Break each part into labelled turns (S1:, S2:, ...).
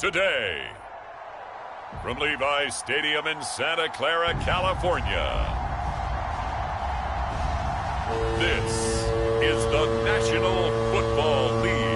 S1: today. From Levi's Stadium in Santa Clara, California, this is the National Football League.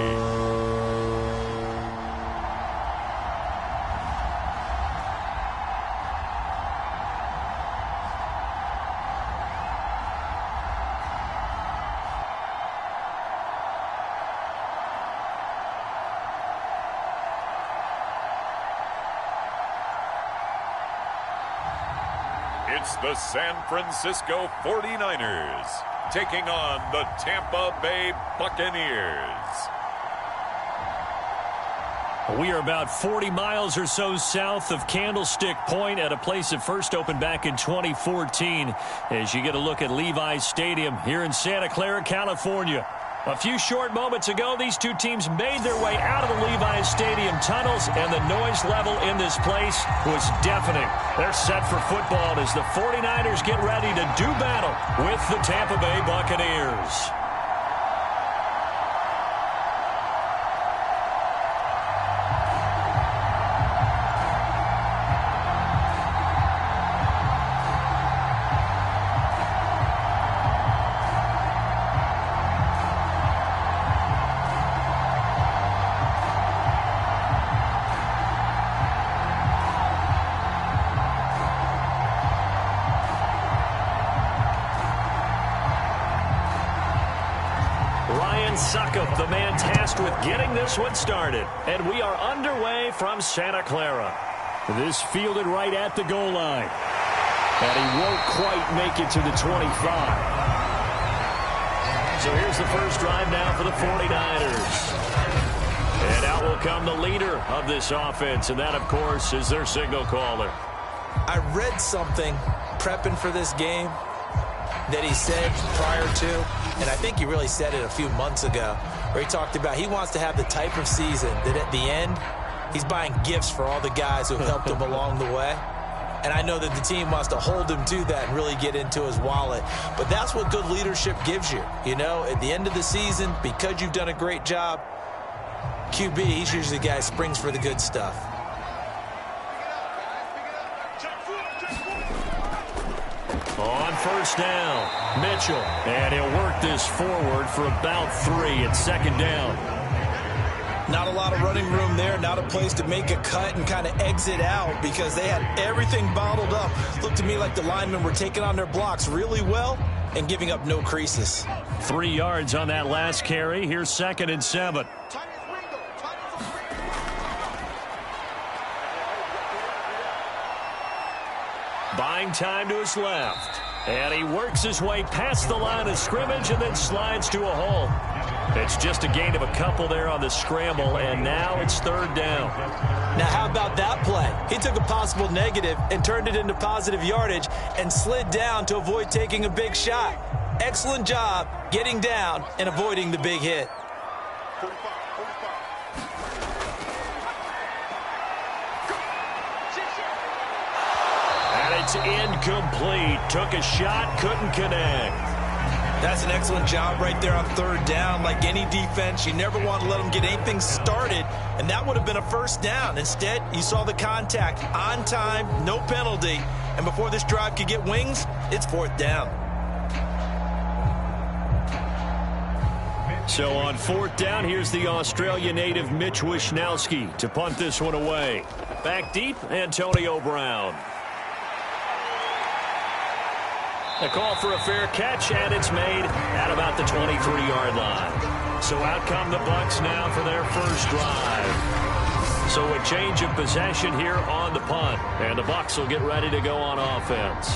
S1: It's the San Francisco 49ers taking on the Tampa Bay Buccaneers.
S2: We are about 40 miles or so south of Candlestick Point at a place that first opened back in 2014 as you get a look at Levi's Stadium here in Santa Clara, California. A few short moments ago, these two teams made their way out of the Levi's Stadium tunnels, and the noise level in this place was deafening. They're set for football as the 49ers get ready to do battle with the Tampa Bay Buccaneers. The man tasked with getting this one started. And we are underway from Santa Clara. This fielded right at the goal line. And he won't quite make it to the 25. So here's the first drive now for the 49ers. And out will come the leader of this offense. And that, of course, is their signal caller.
S3: I read something prepping for this game that he said prior to, and I think he really said it a few months ago, where he talked about he wants to have the type of season that at the end, he's buying gifts for all the guys who have helped him along the way. And I know that the team wants to hold him to that and really get into his wallet. But that's what good leadership gives you. You know, at the end of the season, because you've done a great job, QB, he's usually the guy who springs for the good stuff.
S2: On first down, Mitchell. And he'll work this forward for about 3 at second down.
S3: Not a lot of running room there, not a place to make a cut and kind of exit out because they had everything bottled up. Looked to me like the linemen were taking on their blocks really well and giving up no creases.
S2: 3 yards on that last carry. Here's 2nd and 7. Buying time to his left. And he works his way past the line of scrimmage and then slides to a hole. It's just a gain of a couple there on the scramble, and now it's 3rd down.
S3: Now, how about that play? He took a possible negative and turned it into positive yardage and slid down to avoid taking a big shot. Excellent job getting down and avoiding the big hit.
S2: It's incomplete. Took a shot, couldn't connect.
S3: That's an excellent job right there on 3rd down. Like any defense, you never want to let them get anything started, and that would have been a 1st down. Instead, you saw the contact on time, no penalty, and before this drive could get wings, it's 4th down.
S2: So on 4th down, here's the Australia native Mitch Wishnowsky to punt this one away. Back deep, Antonio Brown. A call for a fair catch, and it's made at about the 23-yard line. So out come the Bucs now for their first drive. So a change of possession here on the punt, and the Bucs will get ready to go on offense.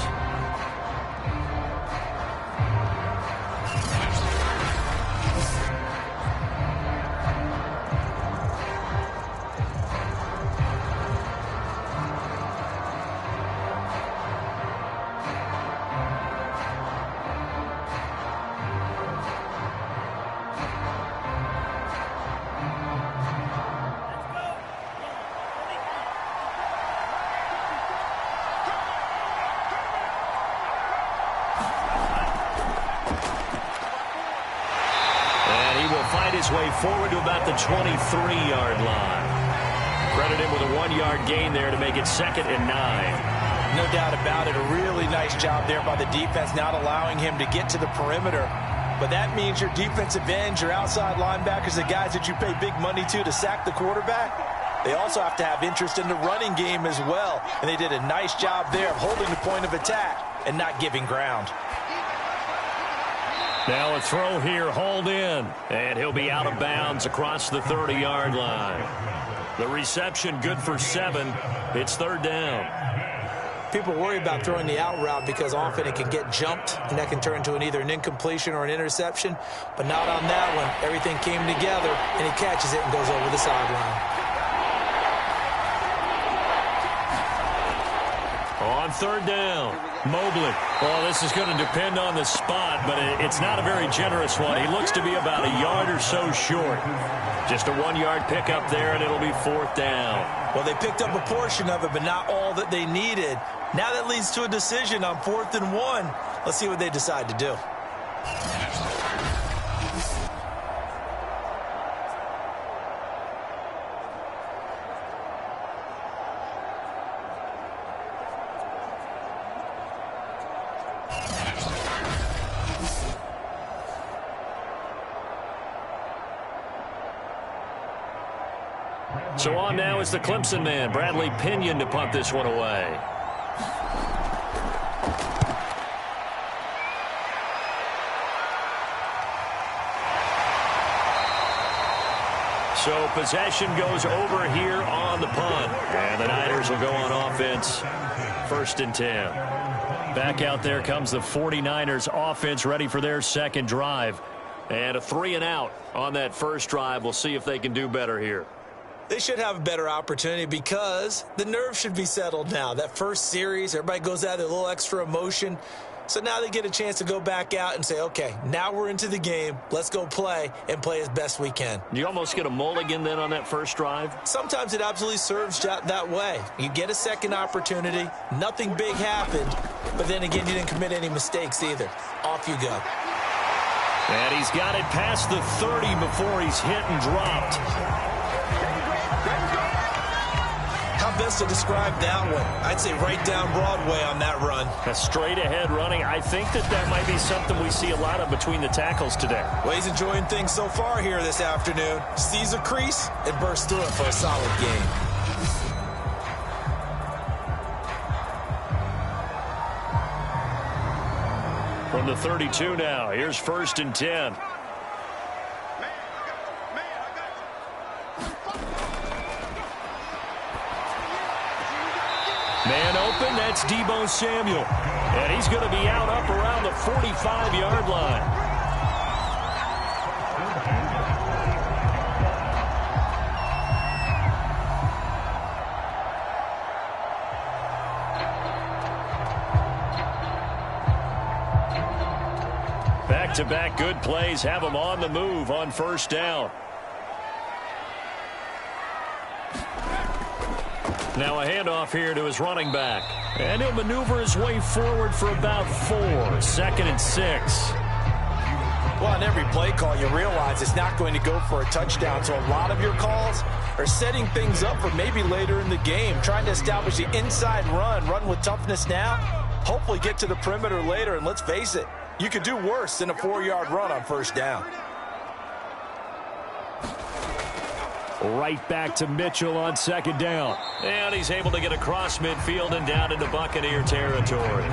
S2: His way forward to about the 23-yard line. Credit him with a 1-yard gain there to make it 2nd and 9.
S3: No doubt about it. A really nice job there by the defense, not allowing him to get to the perimeter. But that means your defensive ends, your outside linebackers, the guys that you pay big money to sack the quarterback, they also have to have interest in the running game as well. And they did a nice job there of holding the point of attack and not giving ground.
S2: Now a throw here, hauled in. And he'll be out of bounds across the 30-yard line. The reception good for 7. It's 3rd down.
S3: People worry about throwing the out route because often it can get jumped, and that can turn into either an incompletion or an interception. But not on that one. Everything came together, and he catches it and goes over the sideline.
S2: On 3rd down, Mobley. Well, this is going to depend on the spot, but it's not a very generous one. He looks to be about a yard or so short. Just a 1-yard pickup there, and it'll be 4th down.
S3: Well, they picked up a portion of it, but not all that they needed. Now that leads to a decision on 4th and 1. Let's see what they decide to do.
S2: So on now is the Clemson man, Bradley Pinion, to punt this one away. So possession goes over here on the punt. And the Niners will go on offense, 1st and 10. Back out there comes the 49ers offense, ready for their 2nd drive. And a 3-and-out on that first drive. We'll see if they can do better here.
S3: They should have a better opportunity because the nerves should be settled now. That first series, everybody goes out with a little extra emotion. So now they get a chance to go back out and say, okay, now we're into the game. Let's go play and play as best we can.
S2: You almost get a mulligan then on that first drive?
S3: Sometimes it absolutely serves that way. You get a second opportunity. Nothing big happened. But then again, you didn't commit any mistakes either. Off you go.
S2: And he's got it past the 30 before he's hit and dropped.
S3: How best to describe that one? I'd say right down Broadway on that run.
S2: A straight-ahead running. I think that might be something we see a lot of between the tackles today.
S3: Well, he's enjoying things so far here this afternoon. Sees a crease and bursts through it for a solid gain.
S2: From the 32 now, here's 1st and 10. Man open, that's Deebo Samuel. And he's going to be out up around the 45-yard line. Back-to-back good plays have him on the move on 1st down. Now a handoff here to his running back. And he'll maneuver his way forward for about 4. 2nd and 6.
S3: Well, on every play call, you realize it's not going to go for a touchdown. So a lot of your calls are setting things up for maybe later in the game, trying to establish the inside run with toughness now, hopefully get to the perimeter later. And let's face it, you could do worse than a 4-yard run on 1st down.
S2: Right back to Mitchell on 2nd down. And he's able to get across midfield and down into Buccaneer territory.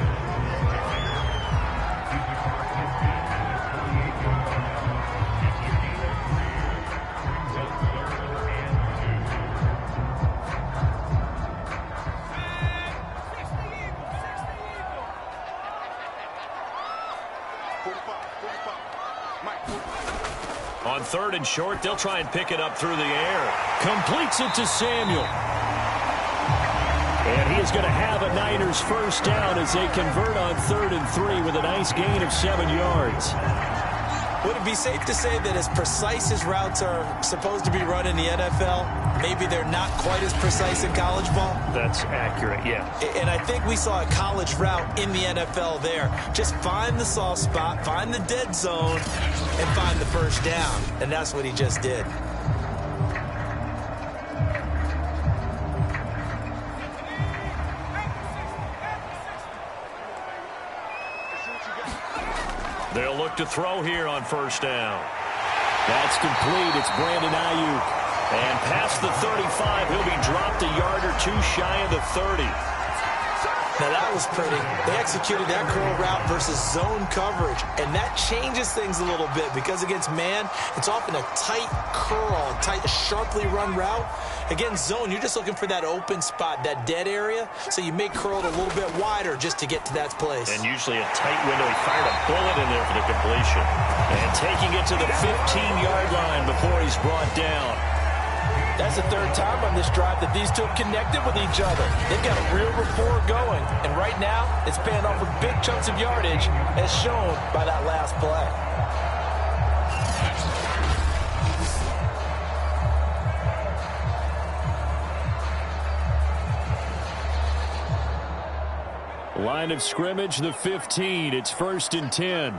S2: On 3rd and short, they'll try and pick it up through the air. Completes it to Samuel. And he is going to have a Niners 1st down as they convert on 3rd and 3 with a nice gain of 7 yards.
S3: Would it be safe to say that as precise as routes are supposed to be run in the NFL, maybe they're not quite as precise in college ball?
S2: That's accurate, yeah.
S3: And I think we saw a college route in the NFL there. Just find the soft spot, find the dead zone, and find the 1st down. And that's what he just did.
S2: They'll look to throw here on first down.
S4: That's complete. It's Brandon Ayuk.
S2: And past the 35, he'll be dropped a yard or two shy of the 30.
S3: Now, that was pretty. They executed that curl route versus zone coverage, and that changes things a little bit because against man, it's often a tight curl, a tight, sharply run route. Against zone, you're just looking for that open spot, that dead area, so you may curl it a little bit wider just to get to that place.
S2: And usually a tight window. He fired a bullet in there for the completion. And taking it to the 15-yard line before he's brought down.
S5: That's the third time on this drive that these two have connected with each other. They've got a real rapport going. And right now, it's paying off with big chunks of yardage, as shown by that last play.
S2: Line of scrimmage, the 15. It's 1st and 10.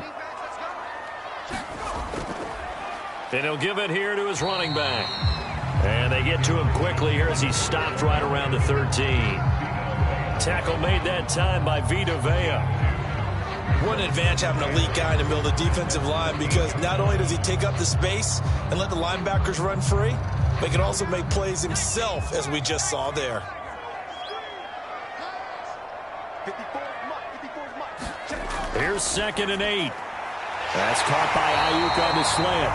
S2: And he'll give it here to his running back. And they get to him quickly here as he stopped right around the 13. Tackle made that time by Vita Vea.
S3: What an advantage having an elite guy in the middle of the defensive line, because not only does he take up the space and let the linebackers run free, but he can also make plays himself, as we just saw there.
S2: Here's 2nd and 8. That's caught by Ayuk on the slant.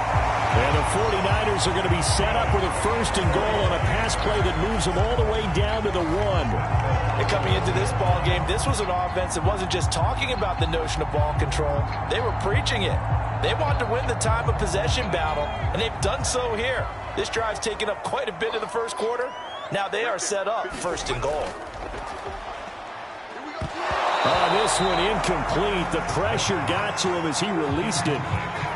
S2: And the 49ers are going to be set up with a 1st and goal on a pass play that moves them all the way down to the 1.
S5: And coming into this ball game, this was an offense that wasn't just talking about the notion of ball control. They were preaching it. They wanted to win the time of possession battle, and they've done so here. This drive's taken up quite a bit of the first quarter. Now they are set up 1st and goal.
S2: Oh, this one incomplete. The pressure got to him as he released it.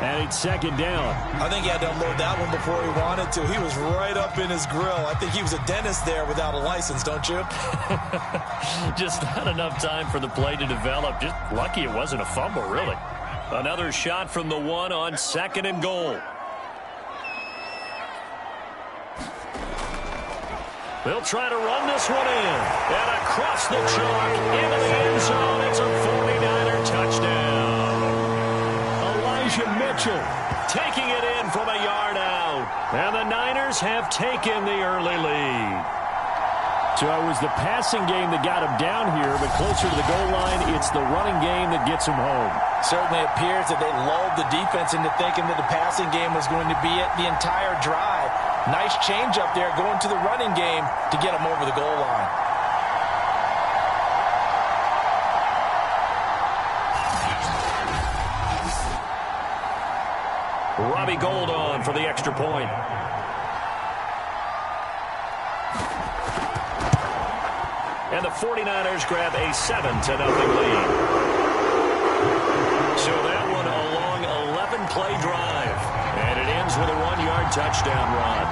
S2: And it's 2nd down.
S3: I think he had to unload that one before he wanted to. He was right up in his grill. I think he was a dentist there without a license, don't you?
S2: Just not enough time for the play to develop. Just lucky it wasn't a fumble, really. Another shot from the 1 on 2nd and goal. They'll try to run this one in. And across the chalk into the end zone. It's a 49er touchdown. Elijah Mitchell taking it in from a yard out. And the Niners have taken the early lead. So it was the passing game that got him down here, but closer to the goal line, it's the running game that gets him home.
S5: Certainly appears that they lulled the defense into thinking that the passing game was going to be it the entire drive. Nice change up there going to the running game to get him over the goal line.
S2: Robbie Gould on for the extra point. And the 49ers grab a 7-0 lead. So that one a long 11-play drive. And it ends with a 1-yard touchdown run.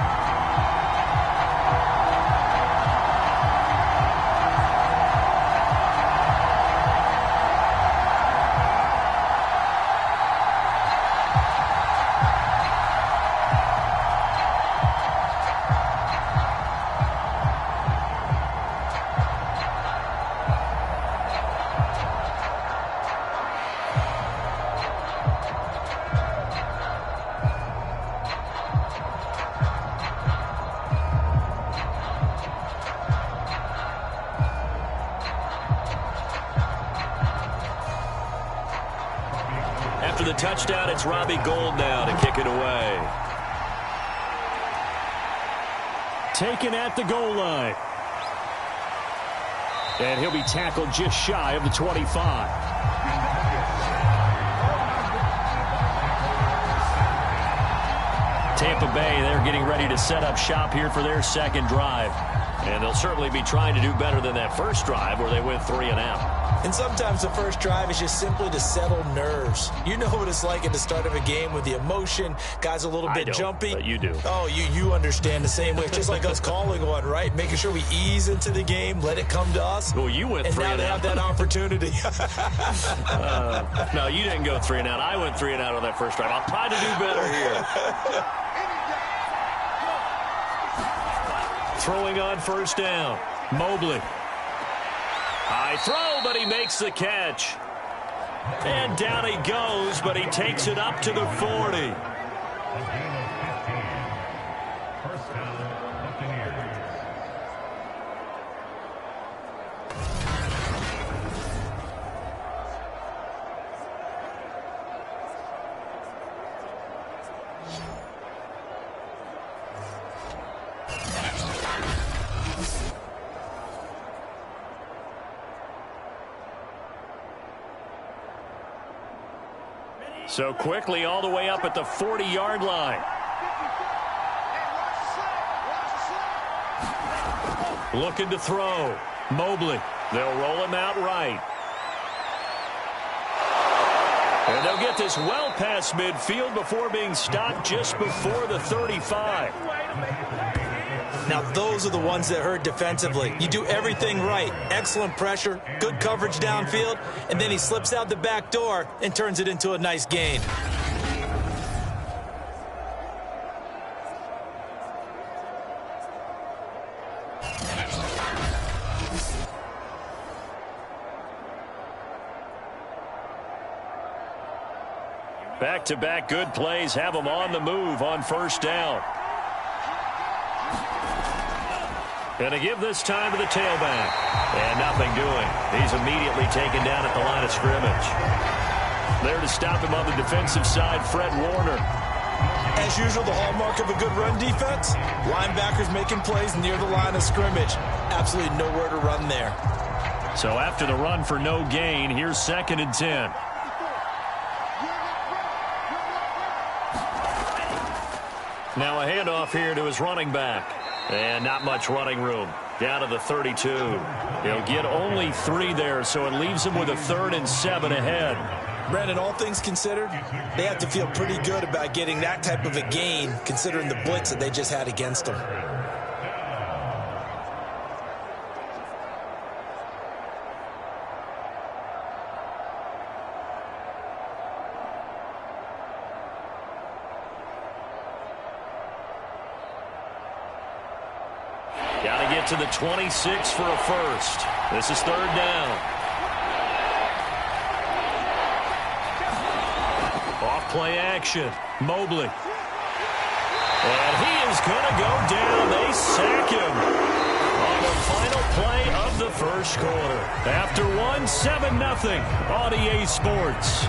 S2: After the touchdown, it's Robbie Gould now to kick it away. Taken at the goal line. And he'll be tackled just shy of the 25. Tampa Bay, they're getting ready to set up shop here for their second drive. And they'll certainly be trying to do better than that first drive where they went 3 and out.
S3: And sometimes the first drive is just simply to settle nerves. You know what it's like at the start of a game with the emotion. Guys a little bit jumpy.
S2: But you do.
S3: Oh, you understand the same way. It's just like us calling one, right? Making sure we ease into the game, let it come to us.
S2: Well, you went 3 and out.
S3: And now they have that opportunity.
S2: No, you didn't go 3 and out. I went 3 and out on that first drive. I'll try to do better here. Throwing on first down. Mobley. High throw, but he makes the catch. And down he goes, but he takes it up to the 40. So quickly all the way up at the 40-yard line. Looking to throw. Mobley. They'll roll him out right. And they'll get this well past midfield before being stopped just before the 35.
S3: Now, those are the ones that hurt defensively. You do everything right. Excellent pressure, good coverage downfield, and then he slips out the back door and turns it into a nice gain.
S2: Back-to-back good plays have them on the move on first down. Going to give this time to the tailback. And nothing doing. He's immediately taken down at the line of scrimmage. There to stop him on the defensive side, Fred Warner.
S5: As usual, the hallmark of a good run defense, linebackers making plays near the line of scrimmage. Absolutely nowhere to run there.
S2: So after the run for no gain, here's 2nd and 10. Now a handoff here to his running back. And not much running room. Down to the 32. He'll get only 3 there, so it leaves him with a 3rd and 7 ahead.
S3: Brandon, all things considered, they have to feel pretty good about getting that type of a gain, considering the blitz that they just had against them.
S2: Got to get to the 26 for a first. This is 3rd down. Off play action. Mobley. And he is going to go down. They sack him on the final play of the first quarter. After 7-0 on EA Sports.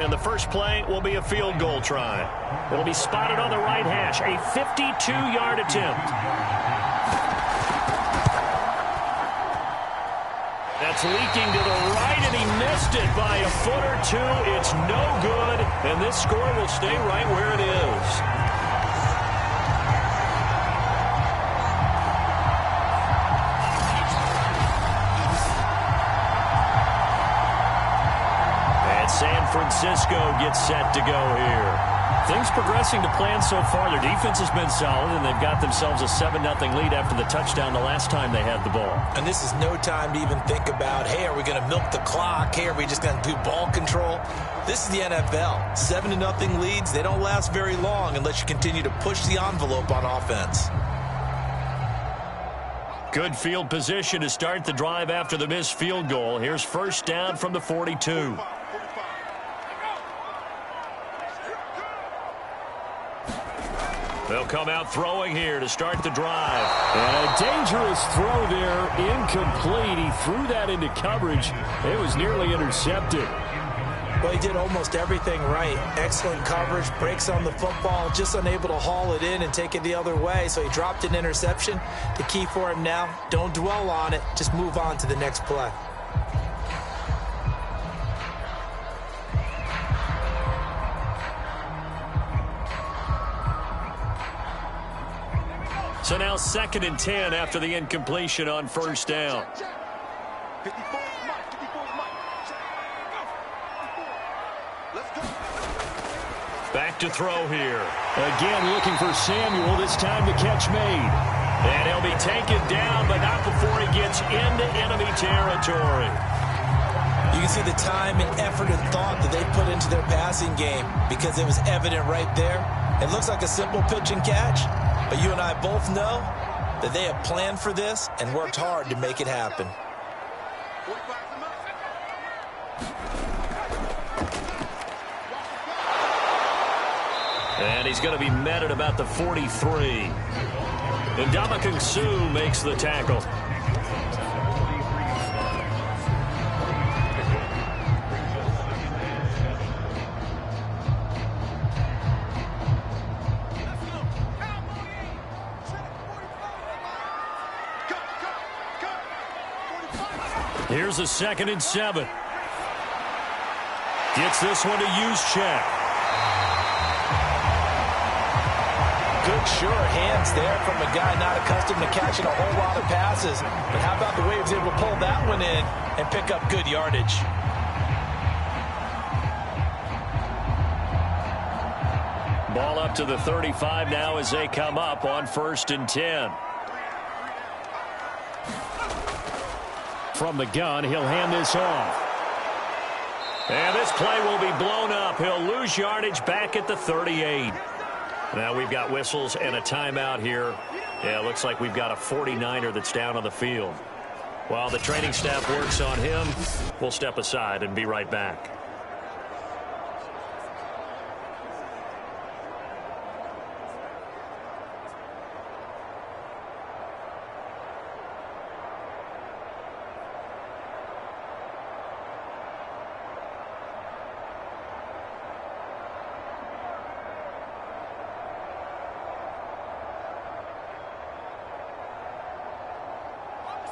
S2: And the first play will be a field goal try. It'll be spotted on the right hash. A 52-yard attempt. That's leaking to the right, and he missed it by a foot or 2. It's no good, and this score will stay right where it is. San Francisco gets set to go here. Things progressing to plan so far. Their defense has been solid, and they've got themselves a 7-0 lead after the touchdown the last time they had the ball.
S3: And this is no time to even think about, hey, are we going to milk the clock? Hey, are we just going to do ball control? This is the NFL. 7-0 leads, they don't last very long unless you continue to push the envelope on offense.
S2: Good field position to start the drive after the missed field goal. Here's first down from the 42. They'll come out throwing here to start the drive.
S4: And a dangerous throw there, incomplete. He threw that into coverage. It was nearly intercepted.
S3: Well, he did almost everything right. Excellent coverage, breaks on the football, just unable to haul it in and take it the other way, so he dropped an interception. The key for him now, don't dwell on it, just move on to the next play.
S2: So now 2nd and 10 after the incompletion on first down. Back to throw here.
S4: Again looking for Samuel, this time the catch made.
S2: And he'll be taken down, but not before he gets into enemy territory.
S3: You can see the time and effort and thought that they put into their passing game because it was evident right there. It looks like a simple pitch and catch, but you and I both know that they have planned for this and worked hard to make it happen.
S2: And he's going to be met at about the 43. Ndamukong Suh makes the tackle. Here's a 2nd and 7. Gets this one to Juszczyk.
S5: Good, sure hands there from a guy not accustomed to catching a whole lot of passes. But how about the way he was able to pull that one in and pick up good yardage?
S2: Ball up to the 35 now as they come up on 1st and 10.
S4: From the gun, he'll hand this off.
S2: And this play will be blown up. He'll lose yardage back at the 38. Now we've got whistles and a timeout here. Yeah, it looks like we've got a 49er that's down on the field. While the training staff works on him, we'll step aside and be right back.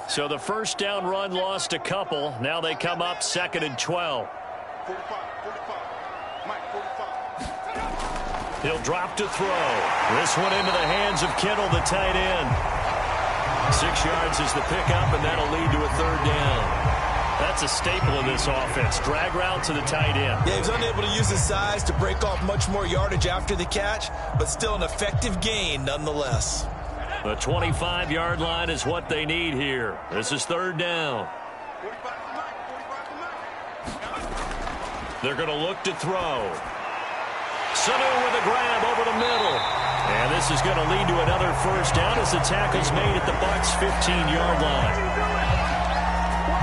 S2: So the first down run lost a couple. Now they come up 2nd and 12.
S6: 45. Mike, 45.
S2: He'll drop to throw. This one into the hands of Kittle, the tight end. 6 yards is the pickup, and that'll lead to a 3rd down. That's a staple of this offense. Drag route to the tight end.
S3: Yeah, he was unable to use his size to break off much more yardage after the catch, but still an effective gain nonetheless.
S2: The 25-yard line is what they need here. This is 3rd down. They're going to look to throw. Sanu with a grab over the middle. And this is going to lead to another 1st down as the tackle's made at the Bucs' 15-yard line.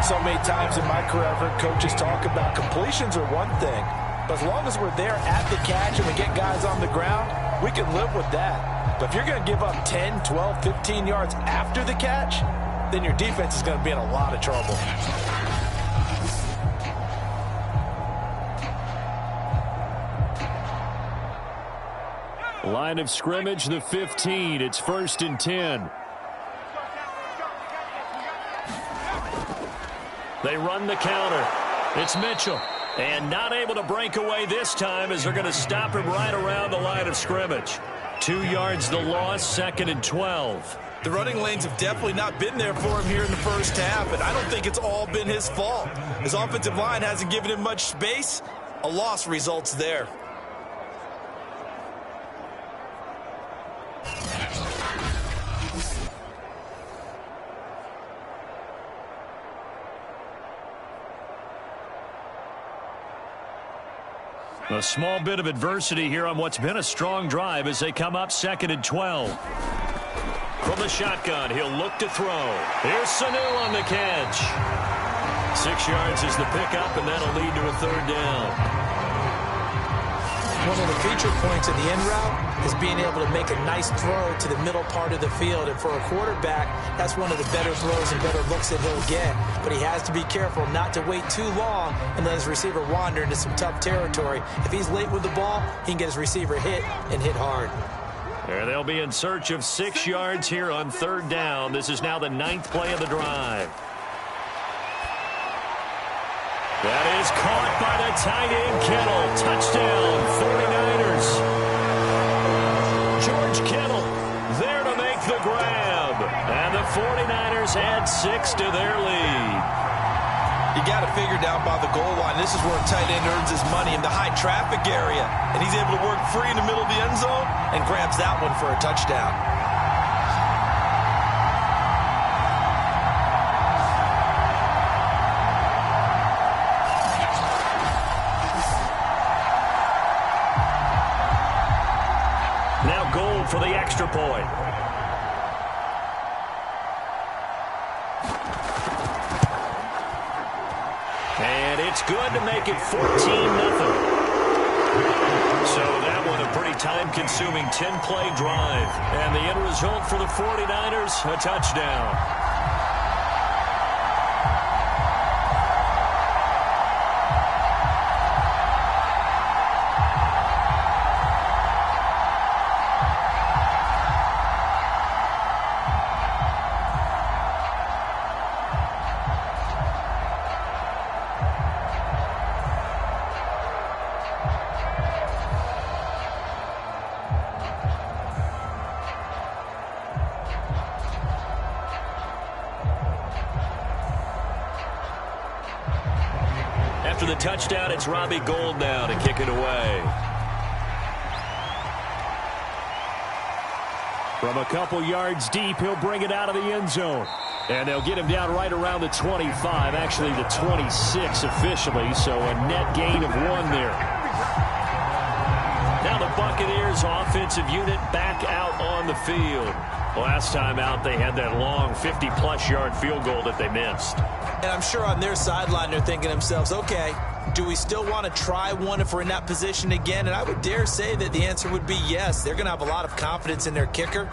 S5: So many times in my career, I've heard coaches talk about completions are one thing, but as long as we're there at the catch and we get guys on the ground, we can live with that. But if you're going to give up 10, 12, 15 yards after the catch, then your defense is going to be in a lot of trouble.
S4: Line of scrimmage, the 15. It's 1st and 10.
S2: They run the counter. It's Mitchell. And not able to break away this time as they're going to stop him right around the line of scrimmage. 2 yards the loss, 2nd and 12.
S3: The running lanes have definitely not been there for him here in the first half, and I don't think it's all been his fault. His offensive line hasn't given him much space. A loss results there.
S2: A small bit of adversity here on what's been a strong drive as they come up 2nd and 12. From the shotgun, he'll look to throw. Here's Sanu on the catch. 6 yards is the pickup, and that'll lead to a 3rd down.
S3: One of the feature points of the end route is being able to make a nice throw to the middle part of the field. And for a quarterback, that's one of the better throws and better looks that he'll get. But he has to be careful not to wait too long and let his receiver wander into some tough territory. If he's late with the ball, he can get his receiver hit and hit hard.
S2: There they'll be in search of 6 yards here on 3rd down. This is now the 9th play of the drive. That is caught by the tight end, Kittle. Touchdown, 49ers. George Kittle there to make the grab. And the 49ers add 6 to their lead.
S3: You got to figure down by the goal line. This is where a tight end earns his money, in the high traffic area. And he's able to work free in the middle of the end zone and grabs that one for a touchdown.
S2: for the extra point. And it's good to make it 14-0. So that one a pretty time-consuming 10-play drive. And the end result for the 49ers, a touchdown. After the touchdown, it's Robbie Gould now to kick it away.
S4: From a couple yards deep, he'll bring it out of the end zone. And they'll get him down right around the 25, actually the 26 officially, so a net gain of 1 there.
S2: Now the Buccaneers offensive unit back out on the field. Last time out, they had that long 50-plus yard field goal that they missed.
S3: And I'm sure on their sideline they're thinking to themselves, okay, do we still want to try one if we're in that position again? And I would dare say that the answer would be yes. They're going to have a lot of confidence in their kicker.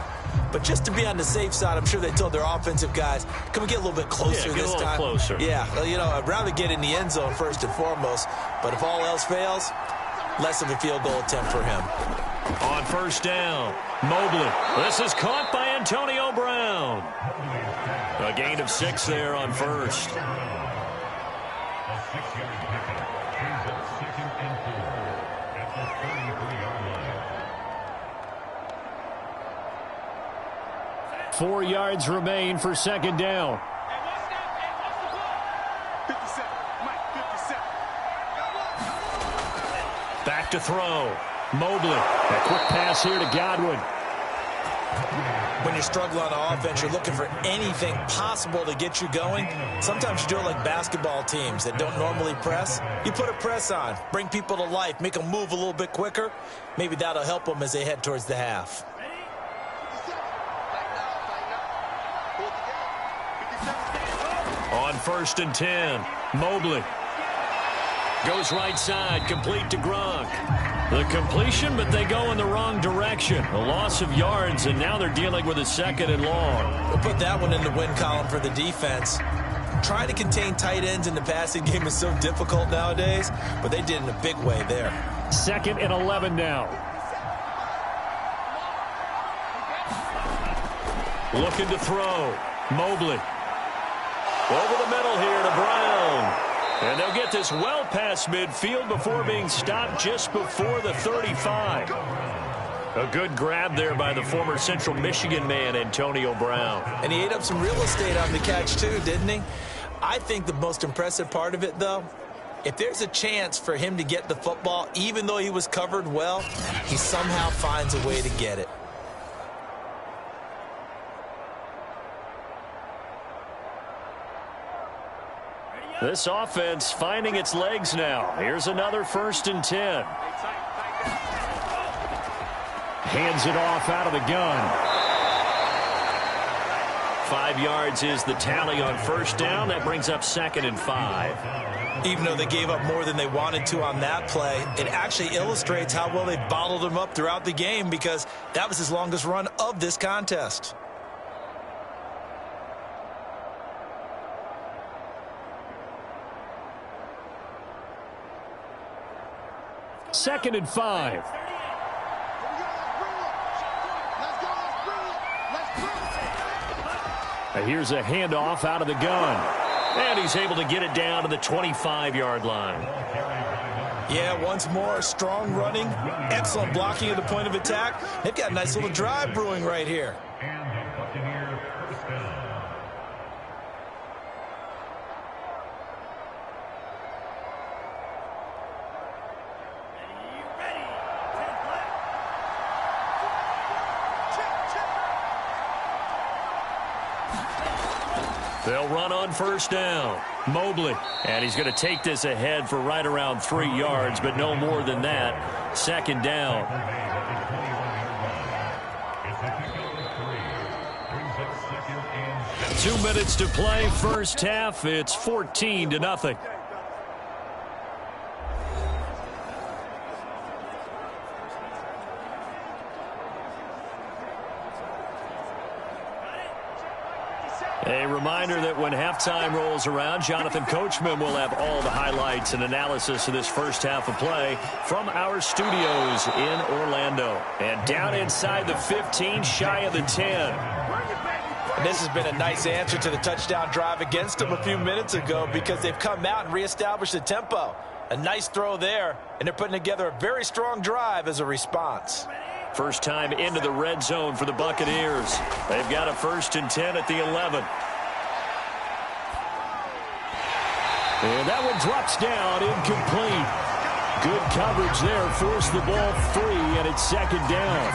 S3: But just to be on the safe side, I'm sure they told their offensive guys, can we get a little bit closer this time?
S2: Closer.
S3: Yeah, you know, I'd rather get in the end zone first and foremost. But if all else fails, less of a field goal attempt for him.
S2: On first down, Mobley. This is caught by Antonio Brown. A gain of 6 there on first.
S4: Four yards remain for second down.
S6: 57. Mike, 57.
S2: Back to throw. Mobley.
S4: A quick pass here to Godwin.
S3: When you're struggling on offense, you're looking for anything possible to get you going. Sometimes you do it like basketball teams that don't normally press. You put a press on, bring people to life, make them move a little bit quicker. Maybe that'll help them as they head towards the half.
S2: On first and 10, Mobley. Goes right side, complete to Gronk. The completion, but they go in the wrong direction. A loss of yards, and now they're dealing with a second and long.
S3: We'll put that one in the win column for the defense. Trying to contain tight ends in the passing game is so difficult nowadays, but they did in a big way there.
S4: Second and 11 now.
S2: Looking to throw. Mobley. Over the middle here to Brown. And they'll get this well past midfield before being stopped just before the 35. A good grab there by the former Central Michigan man, Antonio Brown.
S3: And he ate up some real estate on the catch too, didn't he? I think the most impressive part of it, though, if there's a chance for him to get the football, even though he was covered well, he somehow finds a way to get it.
S2: This offense finding its legs now. Here's another first and 10.
S4: Hands it off out of the gun.
S2: 5 yards is the tally on first down. That brings up second and 5.
S3: Even though they gave up more than they wanted to on that play, it actually illustrates how well they bottled him up throughout the game, because that was his longest run of this contest.
S4: Second and 5. Here's a handoff out of the gun.
S2: And he's able to get it down to the 25-yard line.
S3: Yeah, once more, strong running, excellent blocking at the point of attack. They've got a nice little drive brewing right here.
S2: They'll run on first down. Mobley. And he's going to take this ahead for right around 3 yards, but no more than that. Second down. 2 minutes to play, first half. It's 14-0. A reminder that when halftime rolls around, Jonathan Coachman will have all the highlights and analysis of this first half of play from our studios in Orlando. And down inside the 15, shy of the 10.
S5: And this has been a nice answer to the touchdown drive against them a few minutes ago because they've come out and reestablished the tempo. A nice throw there, and they're putting together a very strong drive as a response.
S2: First time into the red zone for the Buccaneers. They've got a 1st and 10 at the 11.
S4: And that one drops down, incomplete. Good coverage there, forced the ball free, and it's 2nd down.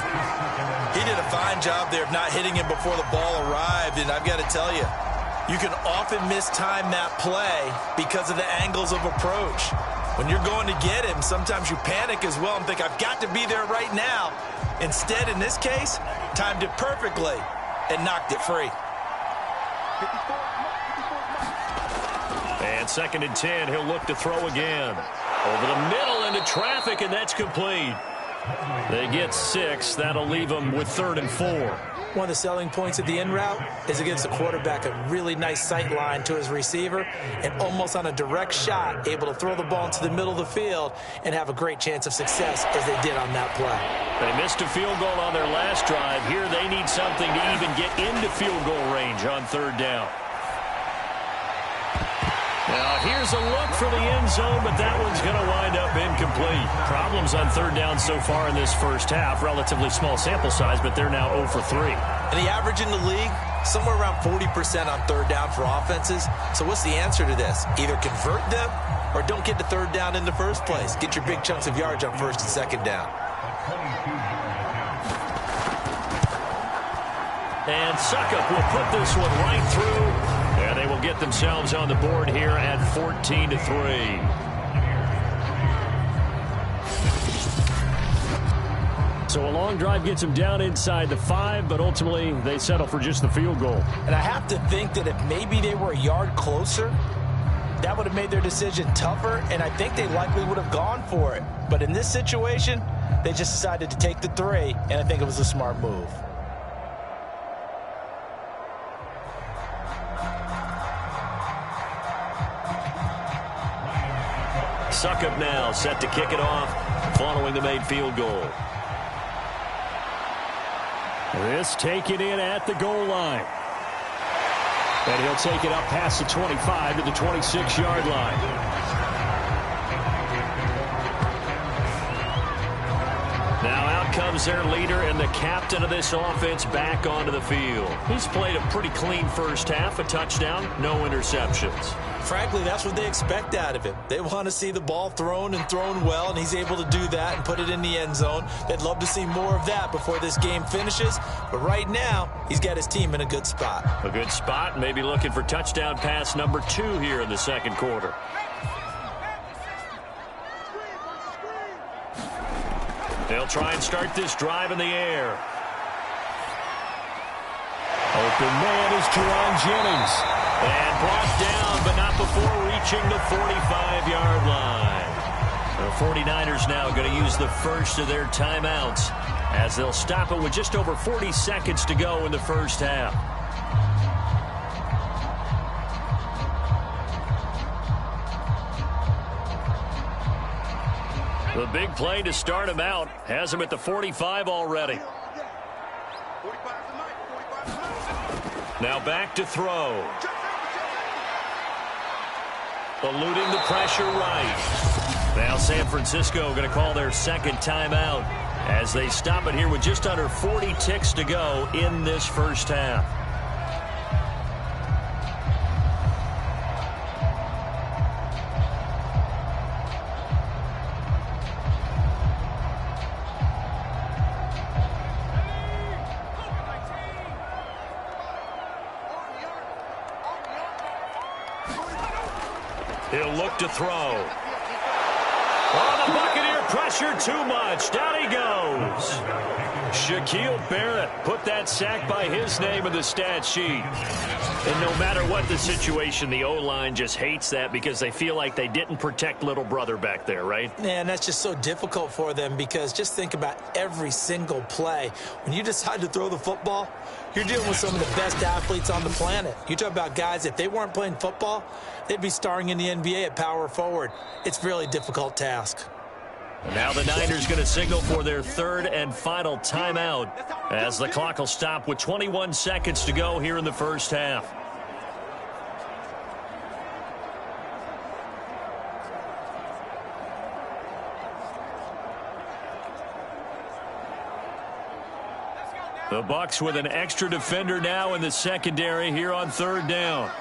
S5: He did a fine job there of not hitting him before the ball arrived, and I've got to tell you, you can often mistime that play because of the angles of approach. When you're going to get him, sometimes you panic as well and think, I've got to be there right now. Instead, in this case, timed it perfectly and knocked it free.
S2: And 2nd and 10, he'll look to throw again. Over the middle into traffic, and that's complete. They get 6. That'll leave them with 3rd and 4.
S3: One of the selling points of the in route is it gives the quarterback a really nice sight line to his receiver and almost on a direct shot able to throw the ball into the middle of the field and have a great chance of success as they did on that play.
S2: They missed a field goal on their last drive. Here they need something to even get into field goal range on 3rd down. Now here's a look for the end zone, but that one's going to wind up incomplete. Problems on 3rd down so far in this first half. Relatively small sample size, but they're now 0 for 3.
S3: And the average in the league, somewhere around 40% on 3rd down for offenses. So what's the answer to this? Either convert them or don't get to 3rd down in the first place. Get your big chunks of yards on 1st and 2nd down.
S2: And Suckup will put this one right through. And they will get themselves on the board here at 14-3.
S4: So a long drive gets them down inside the 5, but ultimately they settle for just the field goal.
S5: And I have to think that if maybe they were a yard closer, that would have made their decision tougher, and I think they likely would have gone for it. But in this situation, they just decided to take the 3, and I think it was a smart move.
S2: Suckup now set to kick it off following the made field goal.
S4: This taken in at the goal line. And he'll take it up past the 25 to the 26-yard line.
S2: Now out comes their leader and the captain of this offense back onto the field. He's played a pretty clean first half, a touchdown, no interceptions.
S3: Frankly, that's what they expect out of him. They want to see the ball thrown and thrown well, and he's able to do that and put it in the end zone. They'd love to see more of that before this game finishes. But right now, he's got his team in a good spot.
S2: A good spot, maybe looking for touchdown pass number 2 here in the 2nd quarter. They'll try and start this drive in the air.
S4: Open man is Jerron Jennings.
S2: And brought down, but not before reaching the 45-yard line. The 49ers now going to use the first of their timeouts as they'll stop it with just over 40 seconds to go in the first half. The big play to start him out has him at the 45 already. Now back to throw. Eluding the pressure right. Now San Francisco going to call their 2nd timeout as they stop it here with just under 40 ticks to go in this first half. He'll look to throw. Oh, the Buccaneer pressure. pressure too much. Down he goes. Shaquille Barrett put that sack by his name in the stat sheet. And no matter what the situation, the O-line just hates that because they feel like they didn't protect little brother back there, right?
S3: Man, that's just so difficult for them because just think about every single play. When you decide to throw the football, you're dealing with some of the best athletes on the planet. You talk about guys, if they weren't playing football, they'd be starring in the NBA at power forward. It's a really difficult task.
S2: And now the Niners going to signal for their third and final timeout as the clock will stop with 21 seconds to go here in the first half. The Bucs with an extra defender now in the secondary here on third down.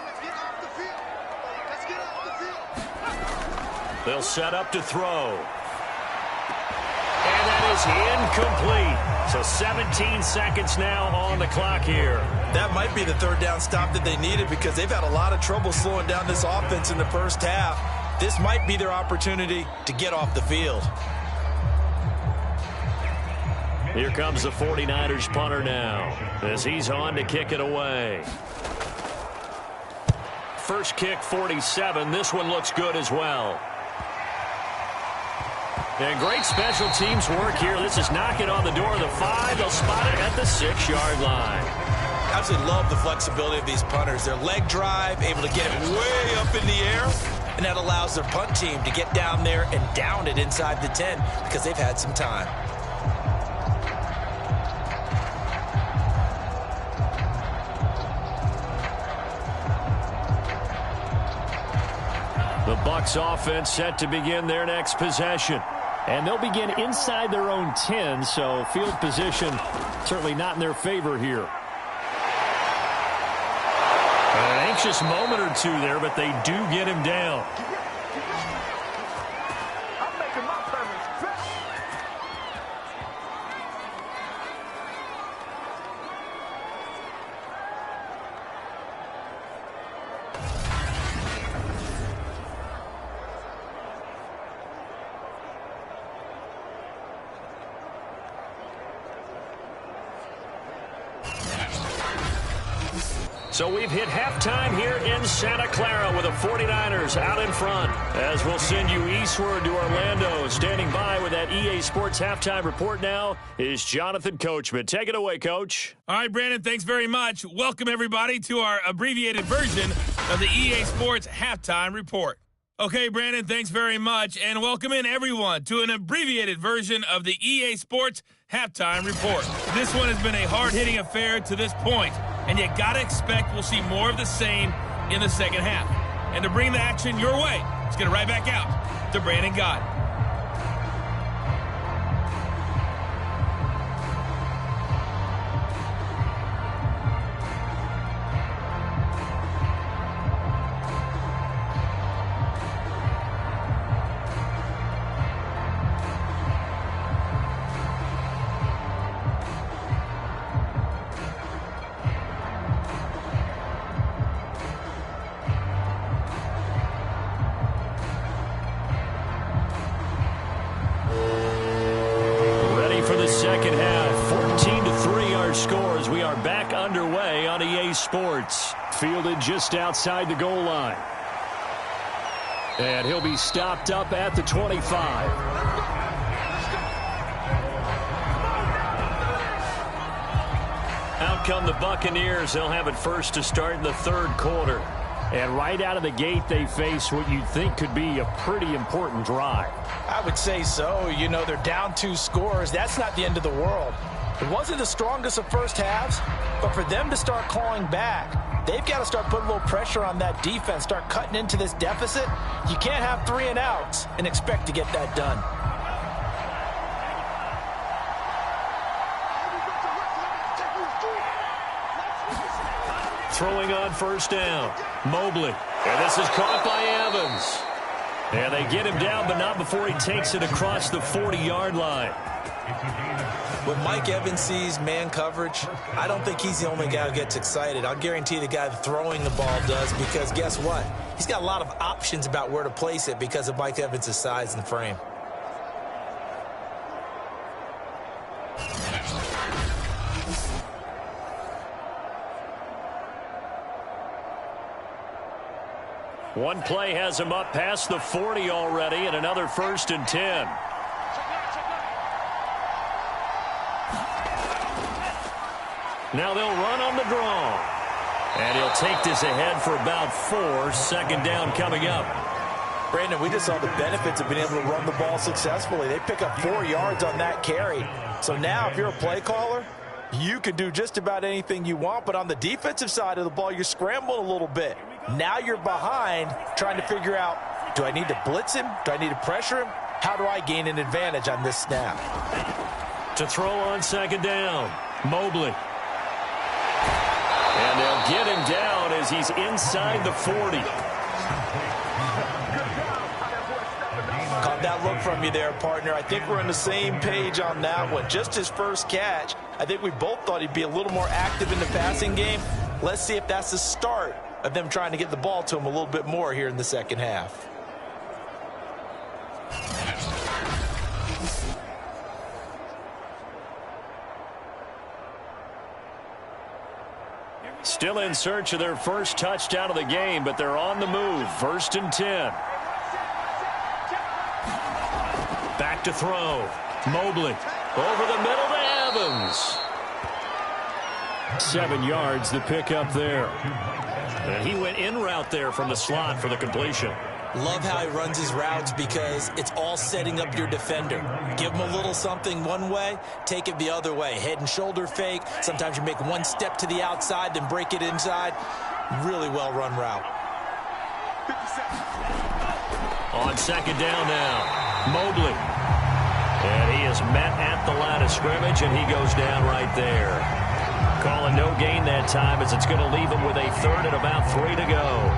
S2: They'll set up to throw. And that is incomplete. So 17 seconds now on the clock here.
S5: That might be the third down stop that they needed because they've had a lot of trouble slowing down this offense in the first half. This might be their opportunity to get off the field.
S2: Here comes the 49ers punter now as he's on to kick it away. First kick, 47. This one looks good as well. And great special teams work here. This is knocking on the door of the 5. They'll spot it at the 6-yard line.
S5: Absolutely love the flexibility of these punters. Their leg drive, able to get it way up in the air, and that allows their punt team to get down there and down it inside the 10 because they've had some time.
S2: The Bucs offense set to begin their next possession.
S4: And they'll begin inside their own 10, so field position certainly not in their favor here.
S2: An anxious moment or two there, but they do get him down.
S6: I'm making my permits.
S2: So we've hit halftime here in Santa Clara with the 49ers out in front. As we'll send you eastward to Orlando. Standing by with that EA Sports halftime report now is Jonathan Coachman. Take it away, Coach.
S7: All right, Brandon, thanks very much. Welcome, everybody, to our abbreviated version of the EA Sports halftime report. Okay, Brandon, thanks very much. And welcome in, everyone, to an abbreviated version of the EA Sports halftime report. This one has been a hard-hitting affair to this point. And you got to expect we'll see more of the same in the second half. And to bring the action your way, let's get it right back out to Brandon Gott.
S2: Sports.
S4: Fielded just outside the goal line. And he'll be stopped up at the 25.
S2: Out come the Buccaneers. They'll have it first to start in the third quarter.
S4: And right out of the gate, they face what you'd think could be a pretty important drive.
S5: I would say so. You know, they're down 2 scores. That's not the end of the world. It wasn't the strongest of first halves, but for them to start clawing back, they've got to start putting a little pressure on that defense, start cutting into this deficit. You can't have 3 and outs and expect to get that done.
S2: Throwing on first down, Mobley. And this is caught by Evans. And they get him down, but not before he takes it across the 40-yard line.
S3: When Mike Evans sees man coverage, I don't think he's the only guy who gets excited. I'll guarantee the guy throwing the ball does, because guess what? He's got a lot of options about where to place it because of Mike Evans' size and frame.
S2: One play has him up past the 40 already, and another 1st and 10. Now they'll run on the draw. And he'll take this ahead for about 4. 2nd down coming up.
S5: Brandon, we just saw the benefits of being able to run the ball successfully. They pick up 4 yards on that carry. So now if you're a play caller, you can do just about anything you want. But on the defensive side of the ball, you're scrambling a little bit. Now you're behind trying to figure out, do I need to blitz him? Do I need to pressure him? How do I gain an advantage on this snap?
S2: To throw on 2nd down, Mobley. And they'll get him down as he's inside the 40.
S5: Caught that look from you there, partner. I think we're on the same page on that one. Just his first catch. I think we both thought he'd be a little more active in the passing game. Let's see if that's the start of them trying to get the ball to him a little bit more here in the second half.
S2: Still in search of their first touchdown of the game, but they're on the move. 1st and 10. Back to throw. Mobley over the middle to Evans. 7 yards the pickup there. And he went in route there from the slot for the completion.
S3: Love how he runs his routes because it's all setting up your defender. Give him a little something one way, take it the other way. Head and shoulder fake. Sometimes you make one step to the outside, then break it inside. Really well run route.
S2: On 2nd down now, Mobley. And he is met at the line of scrimmage, and he goes down right there. Calling no gain that time as it's going to leave him with a 3rd and about 3 to go.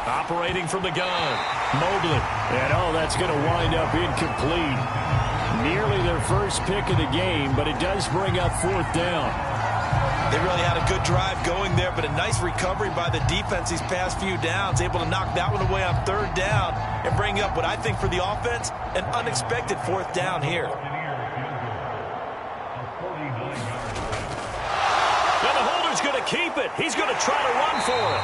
S2: Operating from the gun, Mobley. And, that's going to wind up incomplete. Nearly their first pick of the game, but it does bring up 4th down.
S5: They really had a good drive going there, but a nice recovery by the defense these past few downs, able to knock that one away on 3rd down and bring up what I think for the offense, an unexpected 4th down here.
S2: And the holder's going to keep it. He's going to try to run for it.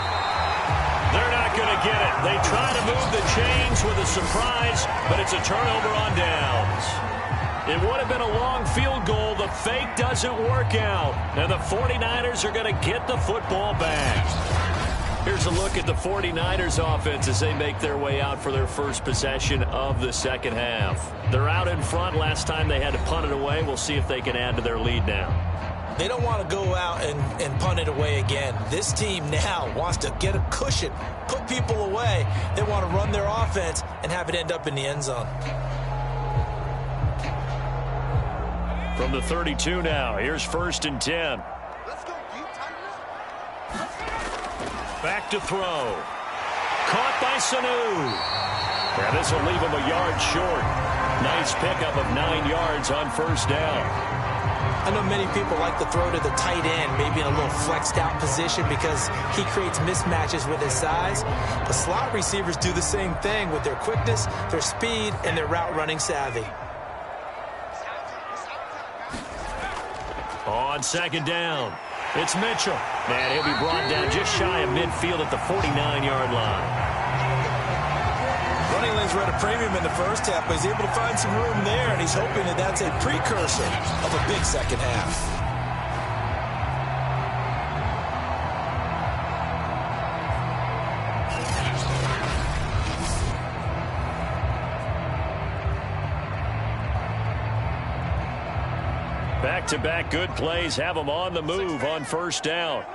S2: They're not going to get it. They try to move the chains with a surprise, but it's a turnover on downs. It would have been a long field goal. The fake doesn't work out. And the 49ers are going to get the football back. Here's a look at the 49ers offense as they make their way out for their first possession of the second half. They're out in front. Last time they had to punt it away. We'll see if they can add to their lead now.
S3: They don't want to go out and punt it away again. This team now wants to get a cushion, put people away. They want to run their offense and have it end up in the end zone.
S2: From the 32 now, here's 1st and 10. Back to throw. Caught by Sanu. Yeah, this will leave him a yard short. Nice pickup of 9 yards on 1st down.
S3: I know many people like to throw to the tight end, maybe in a little flexed out position because he creates mismatches with his size. But slot receivers do the same thing with their quickness, their speed, and their route running savvy.
S2: On 2nd down, it's Mitchell. And he'll be brought down just shy of midfield at the 49-yard line.
S5: Running lanes were at a premium in the first half, but he's able to find some room there, and he's hoping that that's a precursor of a big second half.
S2: Back-to-back good plays have them on the move on 1st down.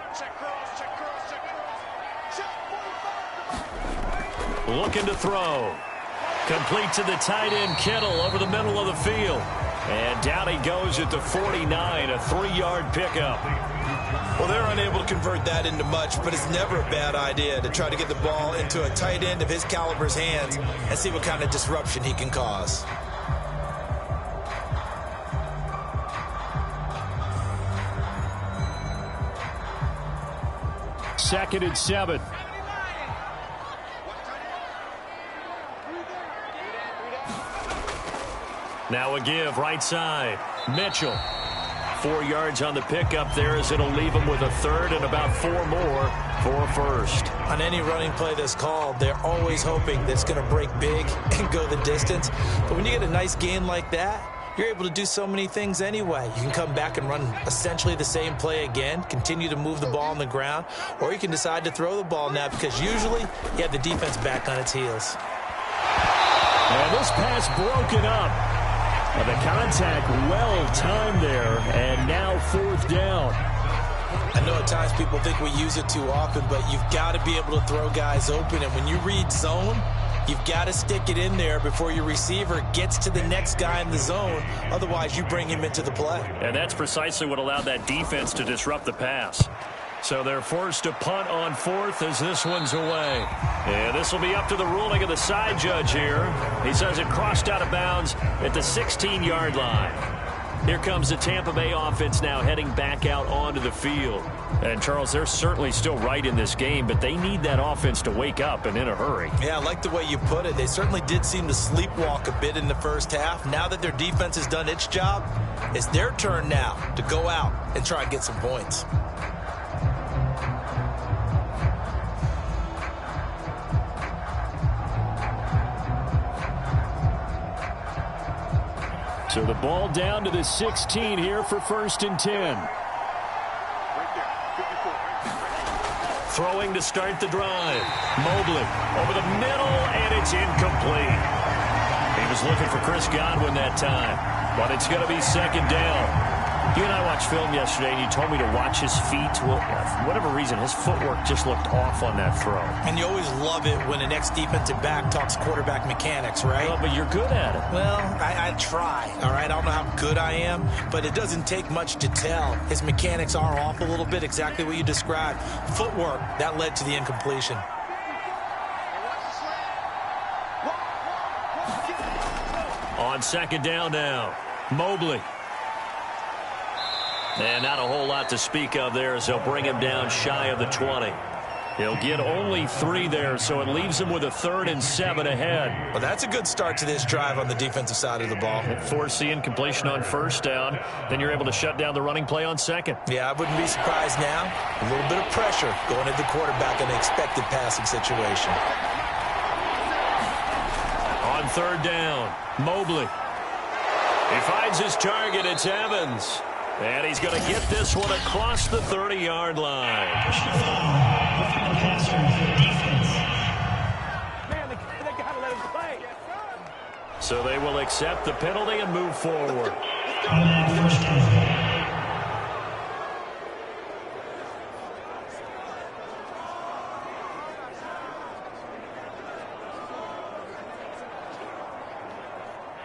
S2: Looking to throw. Complete to the tight end, Kittle, over the middle of the field. And down he goes at the 49, a 3-yard pickup.
S5: Well, they're unable to convert that into much, but it's never a bad idea to try to get the ball into a tight end of his caliber's hands and see what kind of disruption he can cause.
S4: 2nd and 7.
S2: Now a give right side. Mitchell. 4 yards on the pickup there as it'll leave him with a third and about 4 more for a first.
S3: On any running play that's called, they're always hoping that it's going to break big and go the distance. But when you get a nice gain like that, you're able to do so many things anyway. You can come back and run essentially the same play again, continue to move the ball on the ground, or you can decide to throw the ball now because usually you have the defense back on its heels.
S4: And this pass broken up. The contact well timed there, and now 4th down.
S3: I know at times people think we use it too often, but you've got to be able to throw guys open. And when you read zone, you've got to stick it in there before your receiver gets to the next guy in the zone. Otherwise, you bring him into the play.
S2: And that's precisely what allowed that defense to disrupt the pass. So they're forced to punt on 4th as this one's away. And this will be up to the ruling of the side judge here. He says it crossed out of bounds at the 16-yard line. Here comes the Tampa Bay offense now heading back out onto the field. And, Charles, they're certainly still right in this game, but they need that offense to wake up and in a hurry.
S3: Yeah, I like the way you put it. They certainly did seem to sleepwalk a bit in the first half. Now that their defense has done its job, it's their turn now to go out and try and get some points.
S4: So the ball down to the 16 here for 1st and 10.
S2: Throwing to start the drive. Mobley over the middle, and it's incomplete. He was looking for Chris Godwin that time, but it's going to be 2nd down. You and I watched film yesterday, and you told me to watch his feet. Well, for whatever reason, his footwork just looked off on that throw.
S3: And you always love it when an ex-defensive back talks quarterback mechanics, right?
S2: Well, but you're good at it.
S3: Well, I try, all right? I don't know how good I am, but it doesn't take much to tell. His mechanics are off a little bit, exactly what you described. Footwork, that led to the incompletion.
S2: On 2nd down now, Mobley. And not a whole lot to speak of there as they'll bring him down shy of the 20. He'll get only 3 there, so it leaves him with a 3rd and 7 ahead.
S3: Well, that's a good start to this drive on the defensive side of the ball.
S2: Force the incompletion on 1st down. Then you're able to shut down the running play on 2nd.
S3: Yeah, I wouldn't be surprised now. A little bit of pressure going at the quarterback in an expected passing situation.
S2: On 3rd down, Mobley. He finds his target. It's Evans. And he's going to get this one across the 30-yard line.
S6: Man, they got to let him play.
S2: So they will accept the penalty and move forward.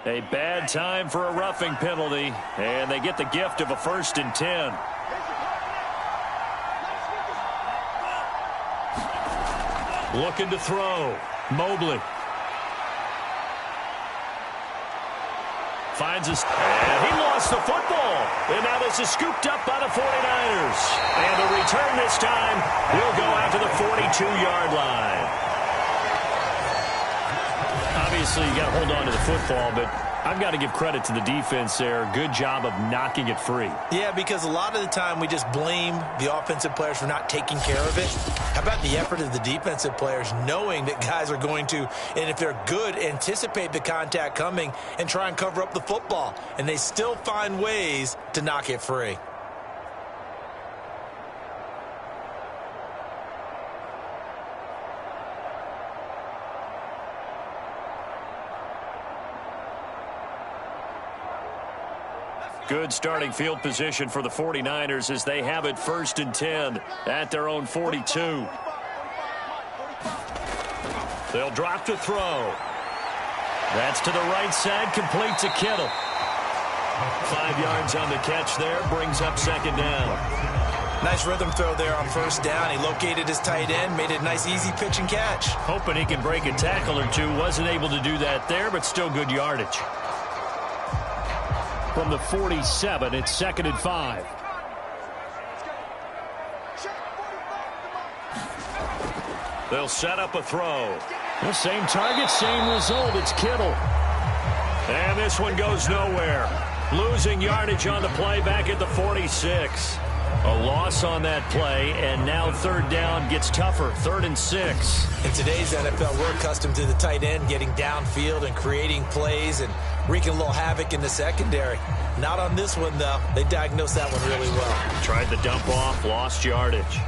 S2: A bad time for a roughing penalty, and they get the gift of a 1st and 10. Looking to throw. Mobley. Finds us, and he lost the football. And now this is scooped up by the 49ers. And the return this time will go out to the 42-yard line. Obviously, you got to hold on to the football, but I've got to give credit to the defense there. Good job of knocking it free.
S3: Yeah, because a lot of the time we just blame the offensive players for not taking care of it. How about the effort of the defensive players knowing that guys are going to, and if they're good, anticipate the contact coming and try and cover up the football. And they still find ways to knock it free.
S2: Good starting field position for the 49ers as they have it 1st and 10 at their own 42. They'll drop to throw. That's to the right side, complete to Kittle. 5 yards on the catch there, brings up 2nd down.
S3: Nice rhythm throw there on 1st down. He located his tight end, made it a nice easy pitch and catch.
S2: Hoping he can break a tackle or two. Wasn't able to do that there, but still good yardage.
S4: From the 47, it's 2nd and 5.
S2: They'll set up a throw.
S4: The same target, same result. It's Kittle.
S2: And this one goes nowhere. Losing yardage on the play back at the 46. A loss on that play, and now third down gets tougher. 3rd and 6.
S3: In today's NFL, we're accustomed to the tight end getting downfield and creating plays and wreaking a little havoc in the secondary. Not on this one, though. They diagnosed that one really well.
S2: Tried the dump off, lost yardage.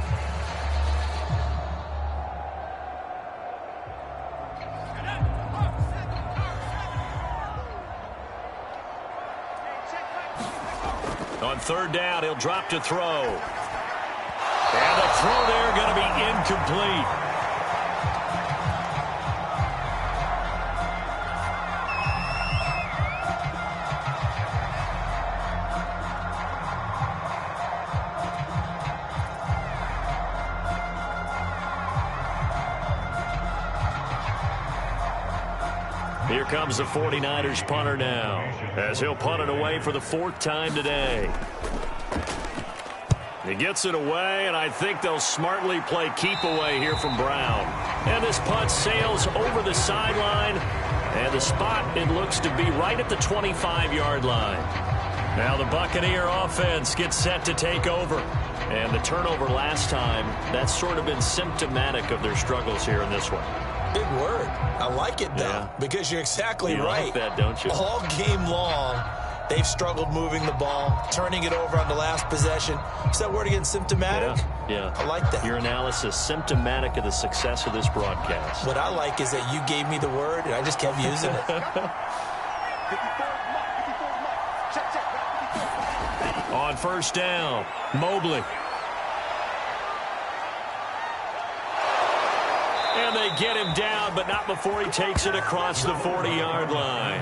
S2: On 3rd down, he'll drop to throw. And the throw there going to be incomplete. Here comes the 49ers punter now, as he'll punt it away for the 4th time today. He gets it away, and I think they'll smartly play keep away here from Brown. And this punt sails over the sideline, and the spot, it looks to be right at the 25-yard line. Now the Buccaneer offense gets set to take over. And the turnover last time, that's sort of been symptomatic of their struggles here in this one.
S3: Big word. I like it, though, because you're exactly right.
S2: You like that, don't you?
S3: All game long, they've struggled moving the ball, turning it over on the last possession. Is that word again, symptomatic?
S2: Yeah.
S3: I like that.
S2: Your analysis, symptomatic of the success of this broadcast.
S3: What I like is that you gave me the word, and I just kept using it.
S2: On 1st down, Mobley. And they get him down, but not before he takes it across the 40-yard line.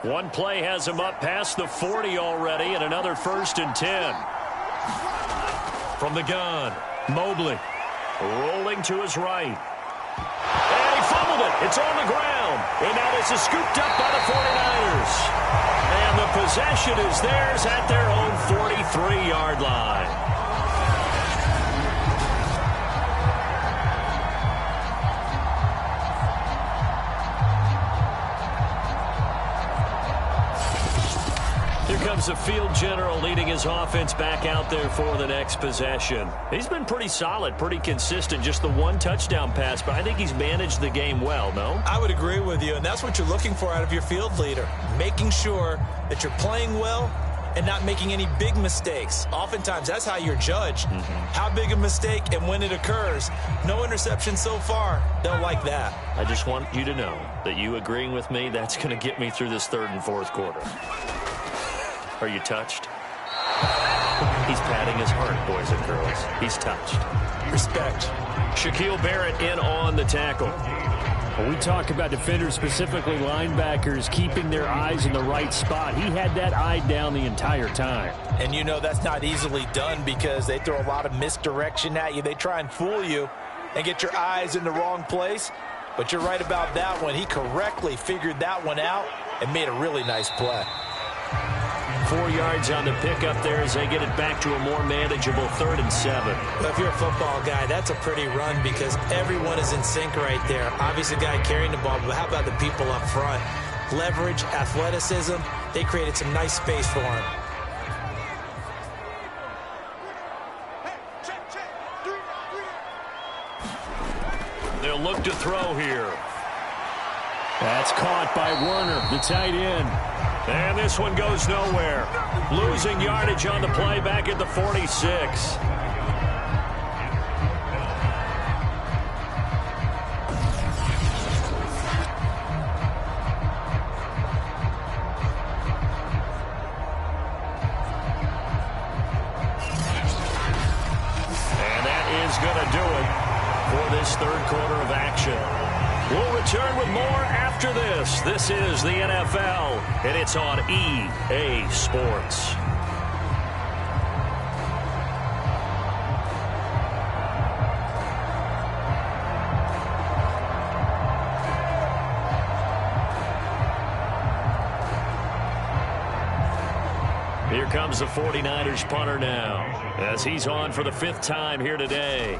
S2: One play has him up past the 40 already, and another 1st and 10. From the gun, Mobley rolling to his right. And he fumbled it. It's on the ground. And now this is scooped up by the 49ers. And the possession is theirs at their own 43-yard line. Comes the field general leading his offense back out there for the next possession. He's been pretty solid, pretty consistent, just the one touchdown pass, but I think he's managed the game well, no?
S3: I would agree with you, and that's what you're looking for out of your field leader, making sure that you're playing well and not making any big mistakes. Oftentimes, that's how you're judged. How big a mistake and when it occurs. No interception so far. They'll like that.
S2: I just want you to know that you agreeing with me, that's going to get me through this 3rd and 4th quarter. Are you touched? He's patting his heart, boys and girls. He's touched.
S3: Respect.
S2: Shaquille Barrett in on the tackle.
S4: When we talk about defenders, specifically linebackers, keeping their eyes in the right spot, he had that eye down the entire time.
S5: And you know that's not easily done because they throw a lot of misdirection at you. They try and fool you and get your eyes in the wrong place. But you're right about that one. He correctly figured that one out and made a really nice play.
S2: 4 yards on the pickup there as they get it back to a more manageable 3rd and 7.
S3: Well, if you're a football guy, that's a pretty run because everyone is in sync right there. Obviously, the guy carrying the ball, but how about the people up front? Leverage, athleticism, they created some nice space for him.
S2: They'll look to throw here.
S4: That's caught by Werner, the tight end.
S2: And this one goes nowhere. Losing yardage on the play back at the 46. And that is going to do it for this 3rd quarter of action. We'll return with more after after this. This is the NFL, and it's on EA Sports. Here comes the 49ers punter now, as he's on for the 5th time here today.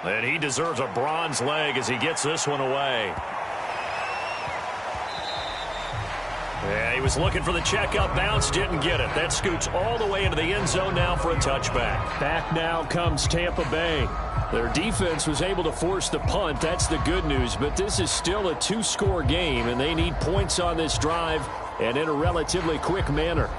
S2: And he deserves a bronze leg as he gets this one away. Yeah, he was looking for the checkup bounce, didn't get it. That scoots all the way into the end zone now for a touchback.
S4: Back now comes Tampa Bay. Their defense was able to force the punt. That's the good news, but this is still a 2-score game, and they need points on this drive and in a relatively quick manner.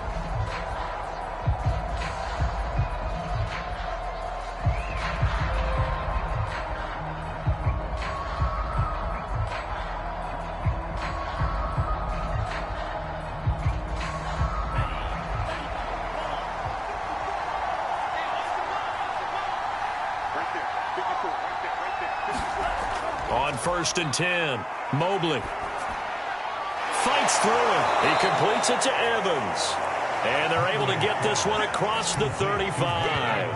S2: On 1st and 10, Mobley fights through it. He completes it to Evans. And they're able to get this one across the 35.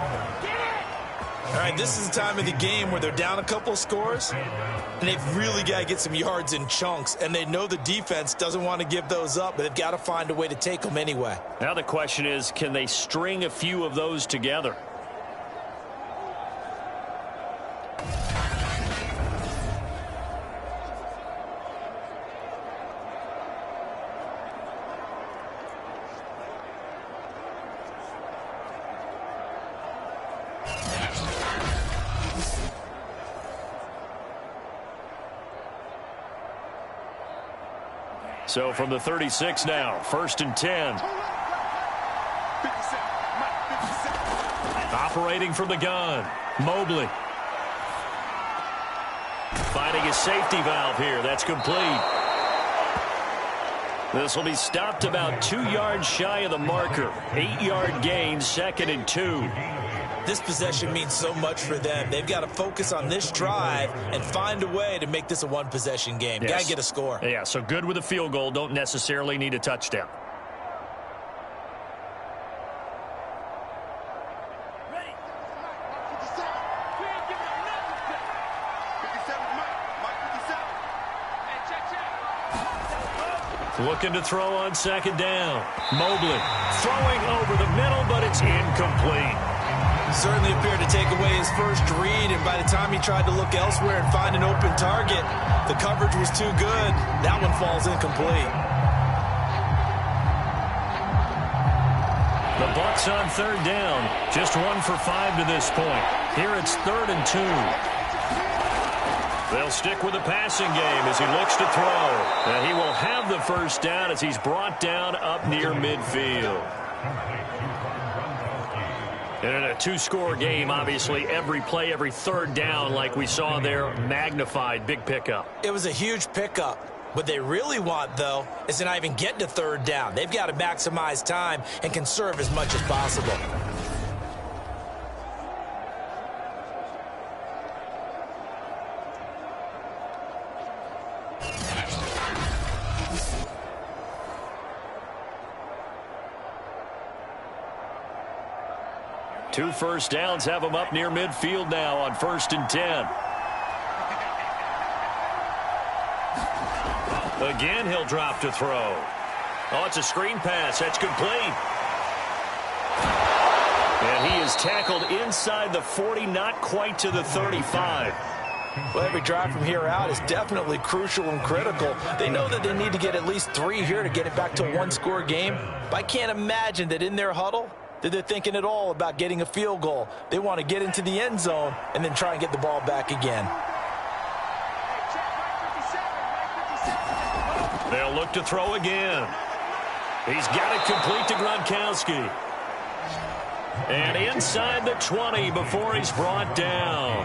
S3: All right, this is the time of the game where they're down a couple of scores, and they've really got to get some yards in chunks, and they know the defense doesn't want to give those up, but they've got to find a way to take them anyway.
S2: Now the question is, can they string a few of those together? So from the 36 now, 1st and 10. Operating from the gun, Mobley. Finding a safety valve here. That's complete. This will be stopped about 2 yards shy of the marker. 8-yard gain, 2nd and 2.
S3: This possession means so much for them. They've got to focus on this drive and find a way to make this a one-possession game.
S2: Yes.
S3: Got to get a score.
S2: Yeah, so good with a field goal. Don't necessarily need a touchdown. Looking to throw on 2nd down. Mobley throwing over the middle, but it's incomplete.
S3: Certainly appeared to take away his first read, and by the time he tried to look elsewhere and find an open target, the coverage was too good. That one falls incomplete.
S2: The Bucs on 3rd down. Just 1 for 5 to this point. Here it's 3rd and 2. They'll stick with the passing game as he looks to throw. And he will have the 1st down as he's brought down up near midfield. And in a 2-score game, obviously, every play, every 3rd down, like we saw there, magnified. Big pickup.
S3: It was a huge pickup. What they really want, though, is to not even get to 3rd down. They've got to maximize time and conserve as much as possible.
S2: Two 1st downs have him up near midfield now on 1st and 10. Again, he'll drop to throw. Oh, it's a screen pass. That's complete. And he is tackled inside the 40, not quite to the 35.
S5: Well, every drive from here out is definitely crucial and critical. They know that they need to get at least 3 here to get it back to a 1-score game. But I can't imagine that in their huddle that they're thinking at all about getting a field goal. They want to get into the end zone and then try and get the ball back again.
S2: They'll look to throw again. He's got it complete to Gronkowski. And inside the 20 before he's brought down.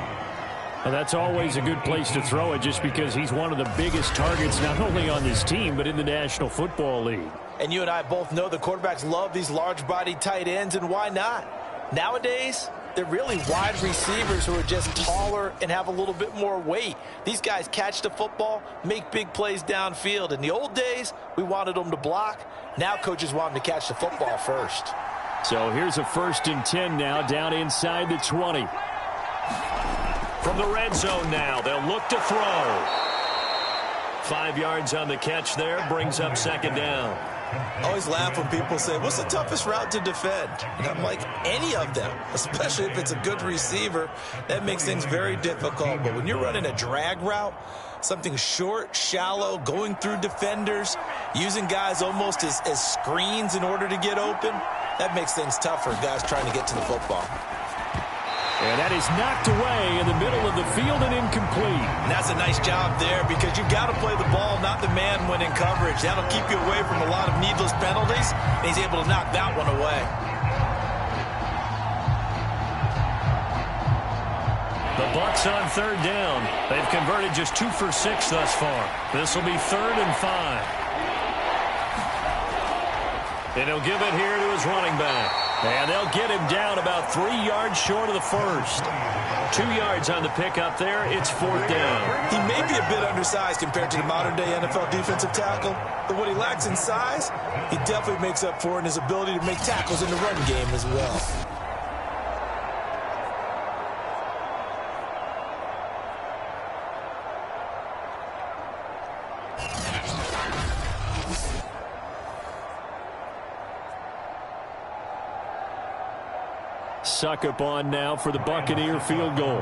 S4: And that's always a good place to throw it just because he's one of the biggest targets not only on this team but in the National Football League.
S5: And you and I both know the quarterbacks love these large-bodied tight ends, and why not? Nowadays, They're really wide receivers who are just taller and have a little bit more weight. These guys catch the football, make big plays downfield. In the old days, we wanted them to block. Now coaches want them to catch the football first.
S4: So here's a 1st and 10 now, down inside the 20.
S2: From the red zone now, they'll look to throw. 5 yards on the catch there, brings up 2nd down.
S3: I always laugh when people say, what's the toughest route to defend? And I'm like, any of them, especially if it's a good receiver. That makes things very difficult. But when you're running a drag route, something short, shallow, going through defenders, using guys almost as screens in order to get open, that makes things tougher, guys trying to get to the football.
S4: And that is knocked away in the middle of the field and incomplete.
S5: And that's a nice job there because you've got to play the ball, not the man when in coverage. That'll keep you away from a lot of needless penalties, and he's able to knock that one away.
S2: The Bucs on 3rd down. They've converted just 2 for 6 thus far. This will be 3rd and 5. And he'll give it here to his running back. And they'll get him down about 3 yards short of the first. 2 yards on the pickup there. It's 4th down.
S3: He may be a bit undersized compared to the modern-day NFL defensive tackle, but what he lacks in size, he definitely makes up for in his ability to make tackles in the run game as well.
S4: Succop on now for the Buccaneer field goal.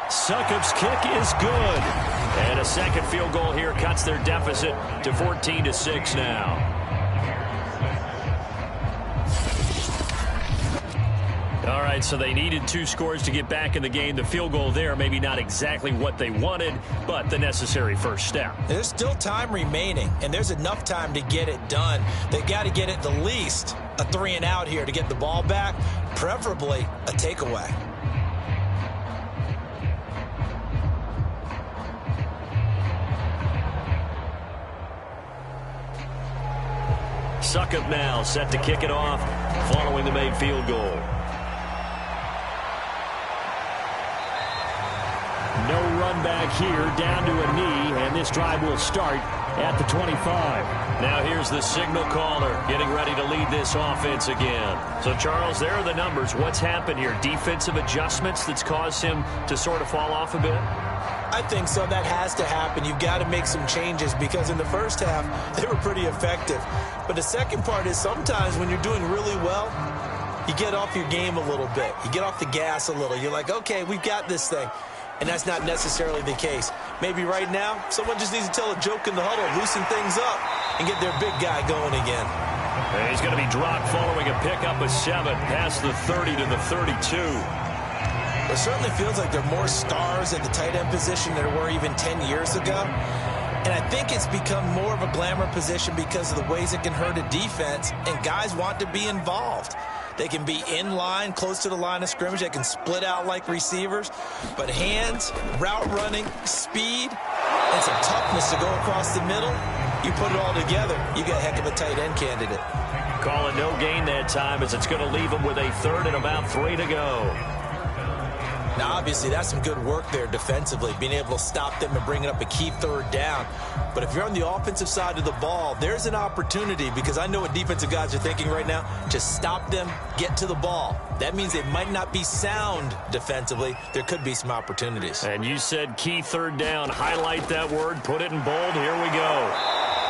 S2: Succop's kick is good. And a second field goal here cuts their deficit to 14-6 now. All right, so they needed 2 scores to get back in the game. The field goal there, maybe not exactly what they wanted, but the necessary first step.
S3: There's still time remaining, and there's enough time to get it done. They got to get at the least a 3 and out here to get the ball back, preferably a takeaway.
S2: Succop now set to kick it off following the made field goal.
S4: No run back here, down to a knee, and this drive will start at the 25.
S2: Now here's the signal caller getting ready to lead this offense again. So, Charles, there are the numbers. What's happened here? Defensive adjustments that's caused him to sort of fall off a bit?
S3: I think so. That has to happen. You've got to make some changes because in the first half, they were pretty effective. But the second part is sometimes when you're doing really well, you get off your game a little bit. You get off the gas a little. You're like, okay, we've got this thing. And that's not necessarily the case. Maybe right now, someone just needs to tell a joke in the huddle, loosen things up, and get their big guy going again.
S2: And he's going to be dropped following a pickup of 7 past the 30 to the 32.
S3: It certainly feels like there are more stars at the tight end position than there were even 10 years ago. And I think it's become more of a glamour position because of the ways it can hurt a defense, and guys want to be involved. They can be in line, close to the line of scrimmage. They can split out like receivers. But hands, route running, speed, and some toughness to go across the middle, you put it all together, you got a heck of a tight end candidate.
S2: Call it no gain that time as it's going to leave them with a 3rd and about 3 to go.
S3: Now, obviously, that's some good work there defensively, being able to stop them and bringing up a key 3rd down. But if you're on the offensive side of the ball, there's an opportunity because I know what defensive guys are thinking right now. Just stop them, get to the ball. That means they might not be sound defensively. There could be some opportunities.
S2: And you said key 3rd down. Highlight that word. Put it in bold. Here we go.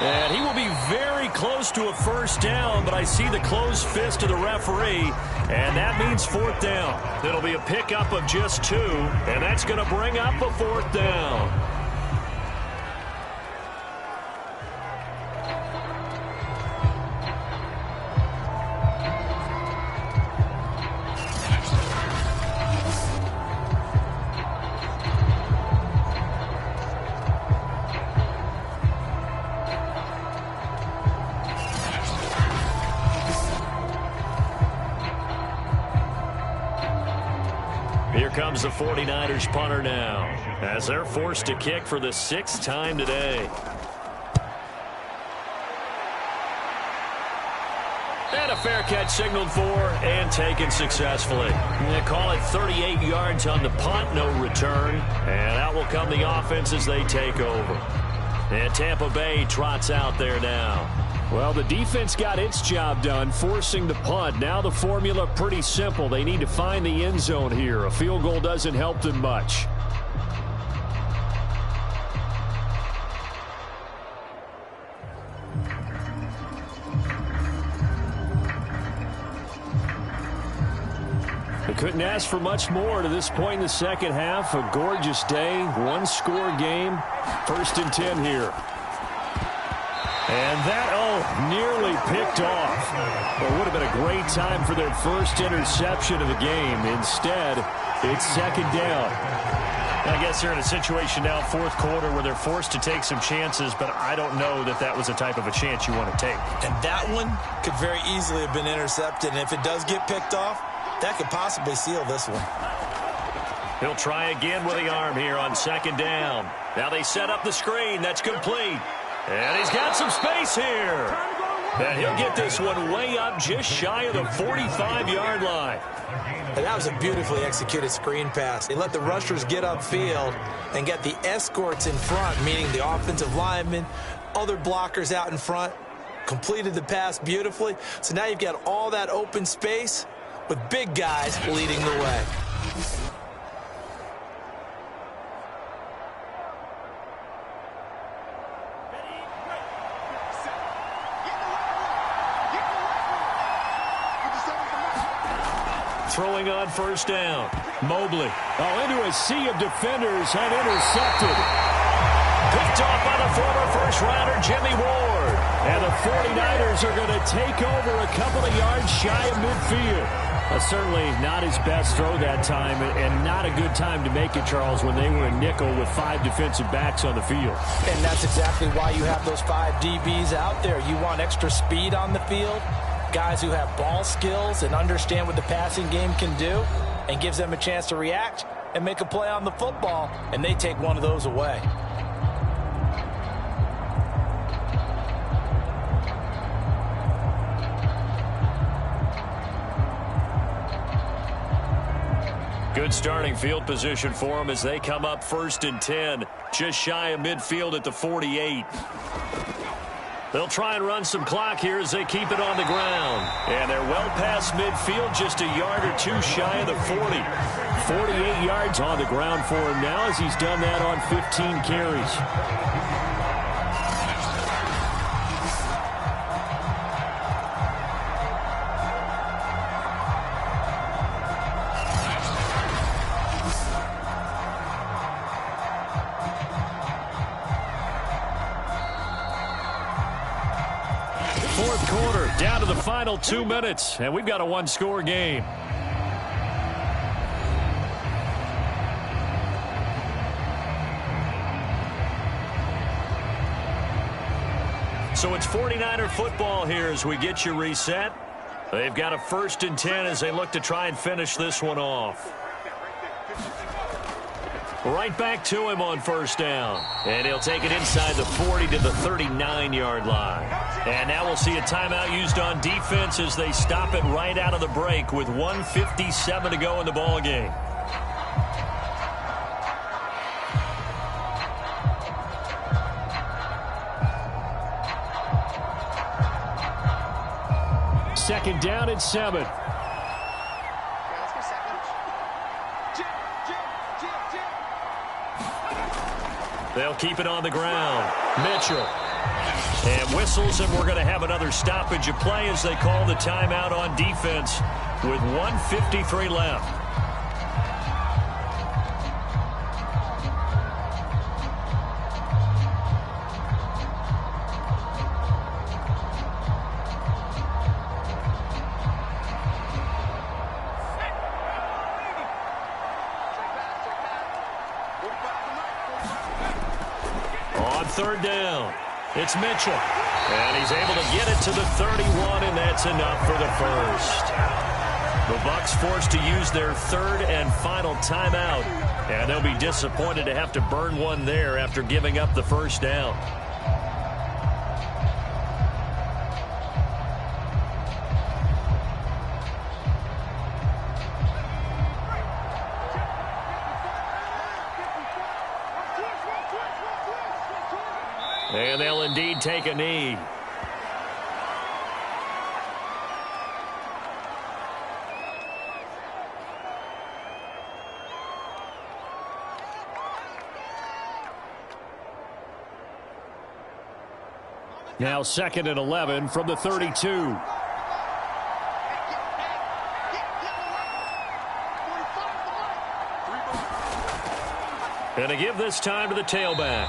S2: And he will be very close to a 1st down, but I see the closed fist of the referee, and that means 4th down. It'll be a pickup of just 2, and that's going to bring up a 4th down. Here comes the 49ers punter now, as they're forced to kick for the 6th time today. And a fair catch signaled for and taken successfully. They call it 38 yards on the punt, no return. And out will come the offense as they take over. And Tampa Bay trots out there now.
S4: Well, the defense got its job done, forcing the punt. Now the formula pretty simple. They need to find the end zone here. A field goal doesn't help them much. They couldn't ask for much more to this point in the second half. A gorgeous day, one-score game. 1st and 10 here.
S2: And that, nearly picked off.
S4: Well, it would have been a great time for their first interception of the game. Instead, it's 2nd down.
S2: I guess they're in a situation now, 4th quarter, where they're forced to take some chances, but I don't know that that was the type of a chance you want to take.
S3: And that one could very easily have been intercepted, and if it does get picked off, that could possibly seal this one.
S2: He'll try again with the arm here on 2nd down. Now they set up the screen. That's complete. And he's got some space here. And he'll get this one way up just shy of the 45-yard line.
S3: And that was a beautifully executed screen pass. They let the rushers get upfield and get the escorts in front, meaning the offensive linemen, other blockers out in front, completed the pass beautifully. So now you've got all that open space with big guys leading the way.
S2: Throwing on 1st down. Mobley.
S4: Into a sea of defenders and intercepted.
S2: Picked off by the former first-rounder Jimmy Ward.
S4: And the 49ers are going to take over a couple of yards shy of midfield. Certainly not his best throw that time, and not a good time to make it, Charles, when they were a nickel with 5 defensive backs on the field.
S5: And that's exactly why you have those 5 DBs out there. You want extra speed on the field, guys who have ball skills and understand what the passing game can do, and gives them a chance to react and make a play on the football, and they take one of those away.
S2: Good starting field position for them as they come up 1st and 10, just shy of midfield at the 48. They'll try and run some clock here as they keep it on the ground. And they're well past midfield, just a yard or two shy of the 40.
S4: 48 yards on the ground for him now as he's done that on 15 carries.
S2: Fourth quarter, down to the final 2 minutes, and we've got a one-score game. So it's 49er football here as we get you reset. They've got a 1st and 10 as they look to try and finish this one off. Right back to him on 1st down. And he'll take it inside the 40 to the 39-yard line. And now we'll see a timeout used on defense as they stop it right out of the break with 1:57 to go in the ballgame.
S4: Second down and 7.
S2: They'll keep it on the ground. Mitchell. And whistles, and we're going to have another stoppage of play as they call the timeout on defense with 1:53 left. On 3rd down, it's Mitchell. And he's able to get it to the 31, and that's enough for the first. The Bucs forced to use their 3rd and final timeout, and they'll be disappointed to have to burn one there after giving up the 1st down. And they'll indeed take a knee. Now 2nd and 11 from the 32. And to give this time to the tailback.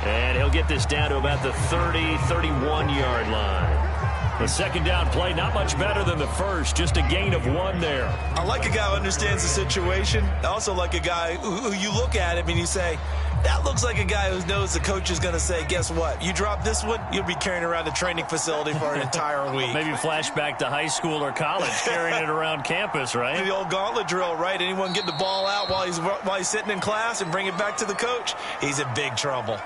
S2: And he'll get this down to about the 30, 31-yard line. The second down play, not much better than the first, just a gain of 1 there.
S5: I like a guy who understands the situation. I also like a guy who you look at him and you say, that looks like a guy who knows the coach is going to say, guess what? You drop this one, you'll be carrying around the training facility for an entire week.
S2: Maybe flashback to high school or college, carrying it around campus, right?
S5: The old gauntlet drill, right? Anyone get the ball out while he's sitting in class and bring it back to the coach, he's in big trouble.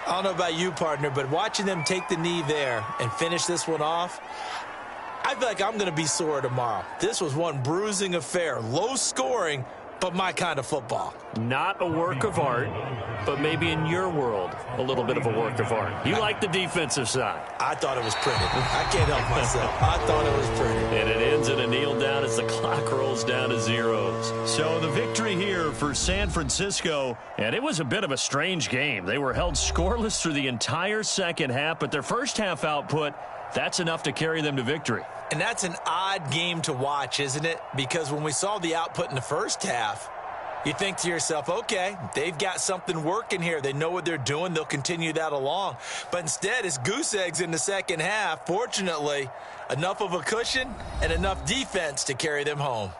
S3: I don't know about you, partner, but watching them take the knee there and finish this one off, I feel like I'm going to be sore tomorrow. This was one bruising affair, low scoring, but my kind of football.
S2: Not a work of art, but maybe in your world, a little bit of a work of art. You like the defensive side.
S3: I thought it was pretty. I can't help myself. I thought it was pretty.
S2: And it ends in a kneel down as the clock rolls down to zeros. So the victory here for San Francisco, and it was a bit of a strange game. They were held scoreless through the entire second half, but their first half output, that's enough to carry them to victory.
S3: And that's an odd game to watch, isn't it? Because when we saw the output in the first half, you think to yourself, okay, they've got something working here. They know what they're doing. They'll continue that along. But instead, it's goose eggs in the second half. Fortunately, enough of a cushion and enough defense to carry them home.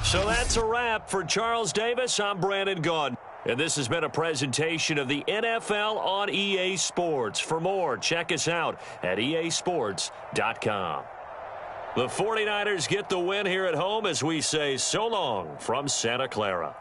S2: So that's a wrap for Charles Davis. I'm Brandon Gaudin. And this has been a presentation of the NFL on EA Sports. For more, check us out at easports.com. The 49ers get the win here at home as we say so long from Santa Clara.